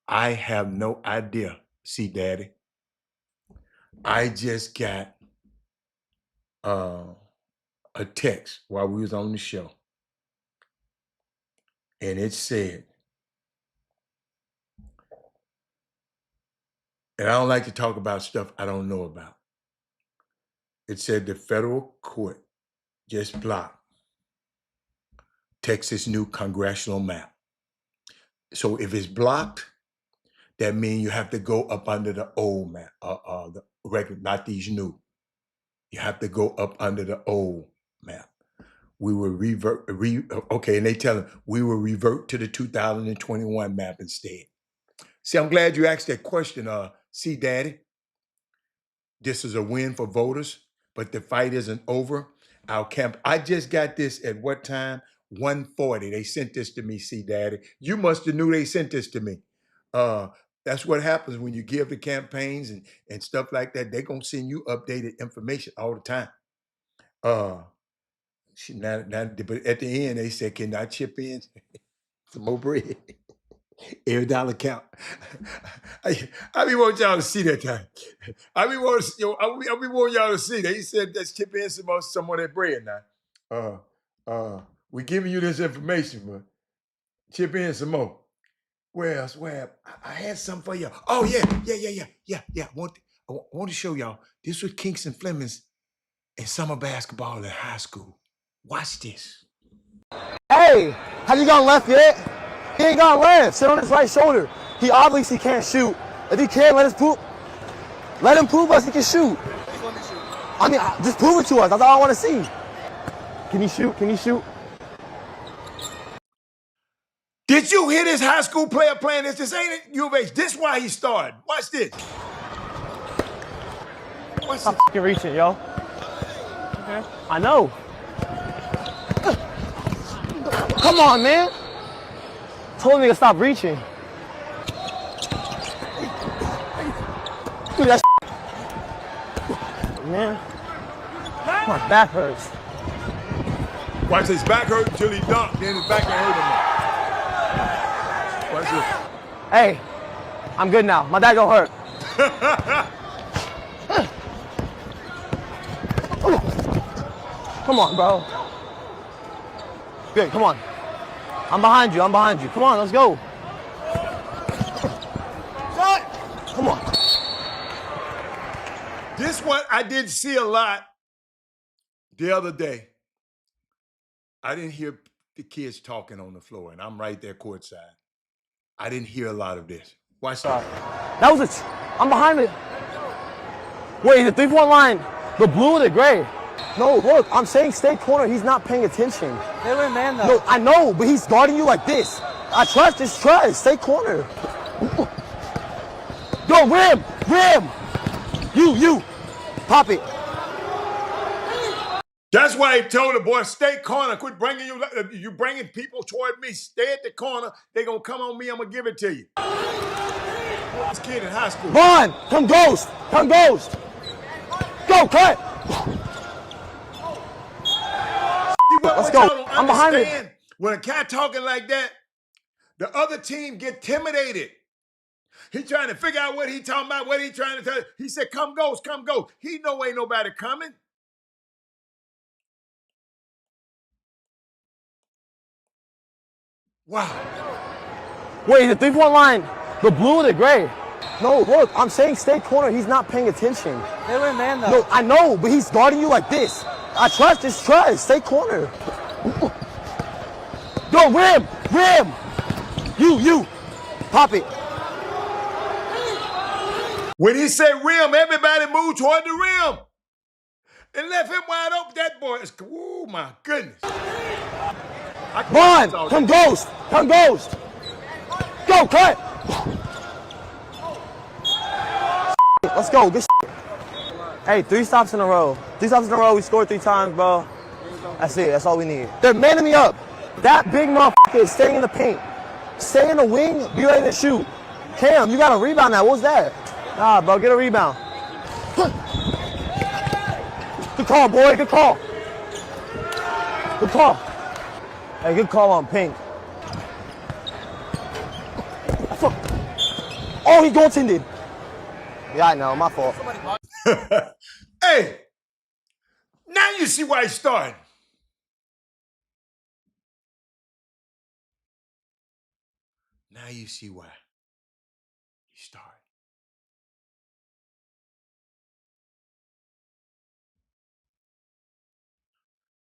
I have no idea. See, Daddy. I just got a text while we was on the show. And it said, and I don't like to talk about stuff I don't know about. It said the federal court just blocked Texas' new congressional map. So if it's blocked, that means you have to go up under the old map, the regular, not these new. You have to go up under the old map. We will okay, and they tell them we will revert to the 2021 map instead. See, I'm glad you asked that question, C Daddy. This is a win for voters, but the fight isn't over. Our camp, I just got this at what time? 1:40. They sent this to me, C Daddy. You must have knew they sent this to me. That's what happens when you give the campaigns and stuff like that. They're gonna send you updated information all the time. But at the end, they said, can I chip in some more bread? Every dollar count. I be wanting y'all to see that time. I be wanting y'all to see that. He said, let's chip in some of that bread now. We giving you this information, but chip in some more. Where else? I had something for you. Oh, yeah. I want to show y'all. This was Kingston Fleming's in summer basketball in high school. Watch this. Hey, have you gone left yet? He ain't gone left. Sit on his right shoulder. He obviously can't shoot. If he can't, let him prove us he can shoot. I mean, just prove it to us. That's all I want to see. Can he shoot? Can he shoot? Did you hear this high school player playing this? This ain't it, U of H. This is why he started. Watch this. Stop fucking reaching, yo. Okay. I know. Come on, man. Told me to stop reaching. Dude, that man. My back hurts. Watch his back hurt until he dunked, then his back ain't hurt him. Watch this. Hey, I'm good now. My back don't hurt. Come on, bro. Good, come on. I'm behind you. Come on, let's go. Come on. This one I did see a lot the other day. I didn't hear the kids talking on the floor, and I'm right there courtside. I didn't hear a lot of this. Watch that. That was it. I'm behind it. Wait, the 3-point line, the blue or the gray? No, look, I'm saying stay corner. He's not paying attention. They were man though. No, I know, but he's guarding you like this. Just trust. Stay corner. Yo, rim. You. Pop it. That's why he told the boy, stay corner. Quit bringing you bringing people toward me. Stay at the corner. They gonna come on me. I'm gonna give it to you. This kid in high school. Vaughn, come ghost. Go, cut. Let's go. I'm behind it. When a cat talking like that, the other team get intimidated. He trying to figure out what he talking about, what he trying to tell you. He said, come ghost. He know ain't nobody coming. Wow. Wait, the 3-point line, the blue or the gray? No, look, I'm saying stay corner. He's not paying attention. They were man though. No, I know, but he's guarding you like this. Just trust. Stay corner. Yo, rim. You. Pop it. When he said rim, everybody moved toward the rim. And left him wide open. That boy is, oh my goodness. Vaughn, come ghost. Go, cut. Let's go. Good shit. Hey, 3 stops in a row. 3 stops in a row. We scored 3 times, bro. That's it. That's all we need. They're manning me up. That big motherfucker is staying in the paint. Stay in the wing. Be ready to shoot. Cam, you got a rebound now. What's that? Nah, bro. Get a rebound. Good call, boy. Good call. Hey, good call on Pink. Oh, he goaltended. Yeah, I know. My fault. Hey, now you see why he started. Now you see why he started.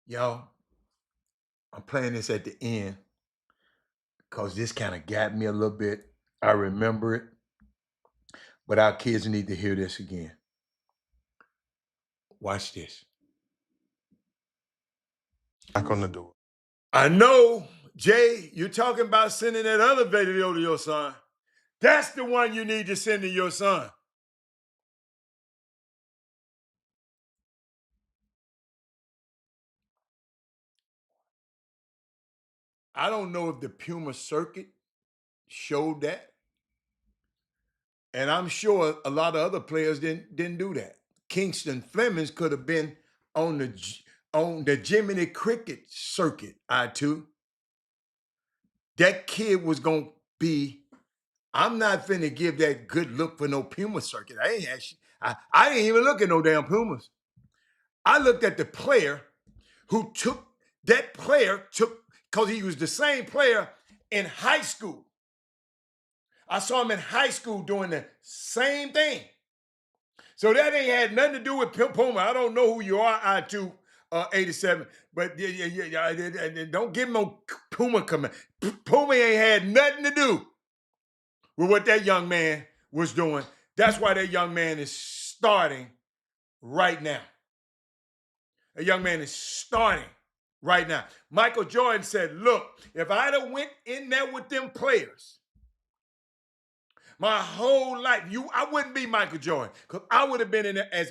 Y'all, I'm playing this at the end because this kind of got me a little bit. I remember it, but our kids need to hear this again. Watch this. Knock on the door. I know, Jay, you're talking about sending that other video to your son. That's the one you need to send to your son. I don't know if the Puma circuit showed that. And I'm sure a lot of other players didn't do that. Kingston Flemings could have been on the Jiminy Cricket circuit, I2. That kid was gonna be, I'm not finna give that good look for no Puma circuit. I didn't even look at no damn Pumas. I looked at the player who took, because he was the same player in high school. I saw him in high school doing the same thing. So that ain't had nothing to do with Puma. I don't know who you are, I2 87, but don't give him no Puma comment. Puma ain't had nothing to do with what that young man was doing. That's why that young man is starting right now. That young man is starting right now. Michael Jordan said, look, if I'd have went in there with them players my whole life, I wouldn't be Michael Jordan, because I would have been in there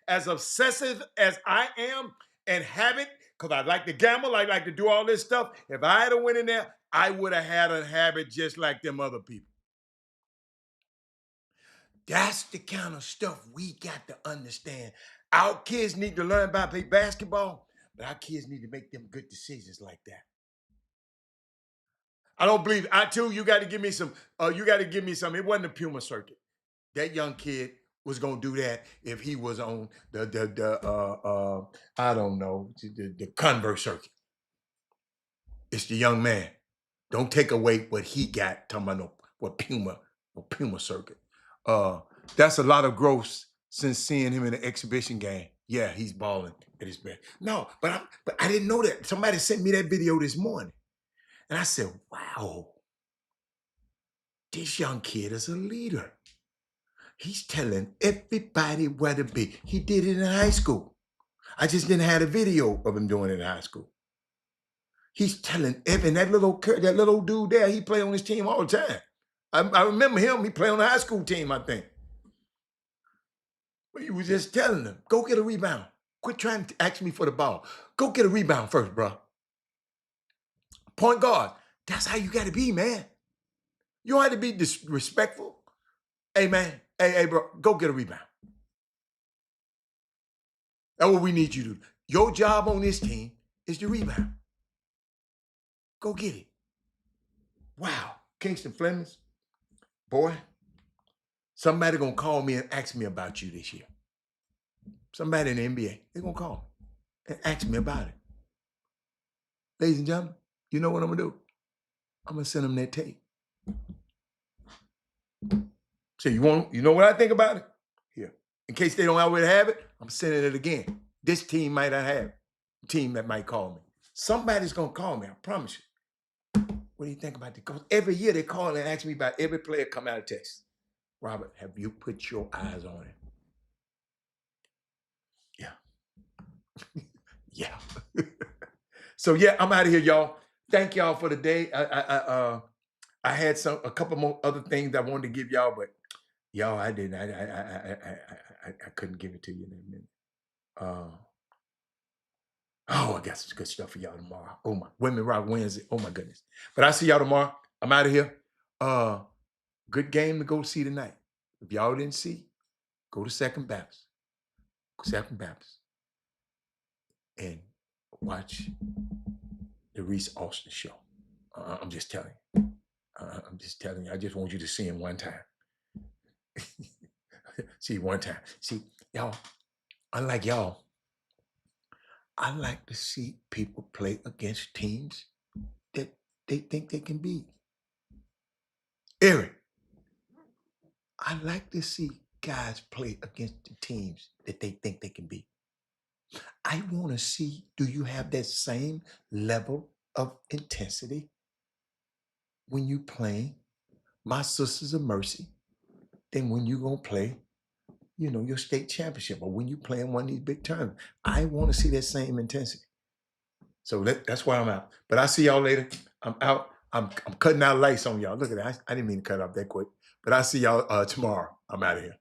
as obsessive as I am and habit, because I like to gamble, I like to do all this stuff. If I had went in there, I would have had a habit just like them other people. That's the kind of stuff we got to understand. Our kids need to learn about play basketball, but our kids need to make them good decisions like that. I don't believe it. I2, you got to give me some. It wasn't a Puma circuit. That young kid was gonna do that if he was on the I don't know, the Converse circuit. It's the young man. Don't take away what he got. Talking about no Puma circuit. That's a lot of growth since seeing him in an exhibition game. Yeah, he's balling at his best. No, but I didn't know that. Somebody sent me that video this morning. And I said, wow, this young kid is a leader. He's telling everybody where to be. He did it in high school. I just didn't have a video of him doing it in high school. He's telling Evan, that little dude there, he play on his team all the time. I remember him, he played on the high school team, I think. But he was just telling them, go get a rebound. Quit trying to ask me for the ball. Go get a rebound first, bro. Point guard, that's how you got to be, man. You don't have to be disrespectful. Hey, man, hey, bro, go get a rebound. That's what we need you to do. Your job on this team is to rebound. Go get it. Wow. Kingston Flemings, boy, somebody going to call me and ask me about you this year. Somebody in the NBA, they're going to call me and ask me about it. Ladies and gentlemen, you know what I'm going to do? I'm going to send them that tape. So you know what I think about it? Here. In case they don't already have it, I'm sending it again. This team might not have it. Team that might call me. Somebody's going to call me, I promise you. What do you think about this? Because every year they call and ask me about every player come out of Texas. Robert, have you put your eyes on it? Yeah. Yeah. So yeah, I'm out of here, y'all. Thank y'all for the day. I had a couple more other things I wanted to give y'all, but y'all, I didn't. I couldn't give it to you in a minute. I got some good stuff for y'all tomorrow. Oh my, Women Rock Wednesday. Oh my goodness. But I'll see y'all tomorrow. I'm out of here. Good game to go see tonight. If y'all didn't see, go to Second Baptist. And watch the Reese Austin show. I'm just telling you. I just want you to see him one time. See one time. See, y'all, unlike y'all, I like to see people play against teams that they think they can beat. Eric, I like to see guys play against the teams that they think they can beat. I want to see, do you have that same level of intensity when you playing My Sisters of Mercy than when you going to play, your state championship or when you playing one of these big tournaments? I want to see that same intensity. So that's why I'm out. But I'll see y'all later. I'm out. I'm cutting out lights on y'all. Look at that. I didn't mean to cut off that quick. But I'll see y'all tomorrow. I'm out of here.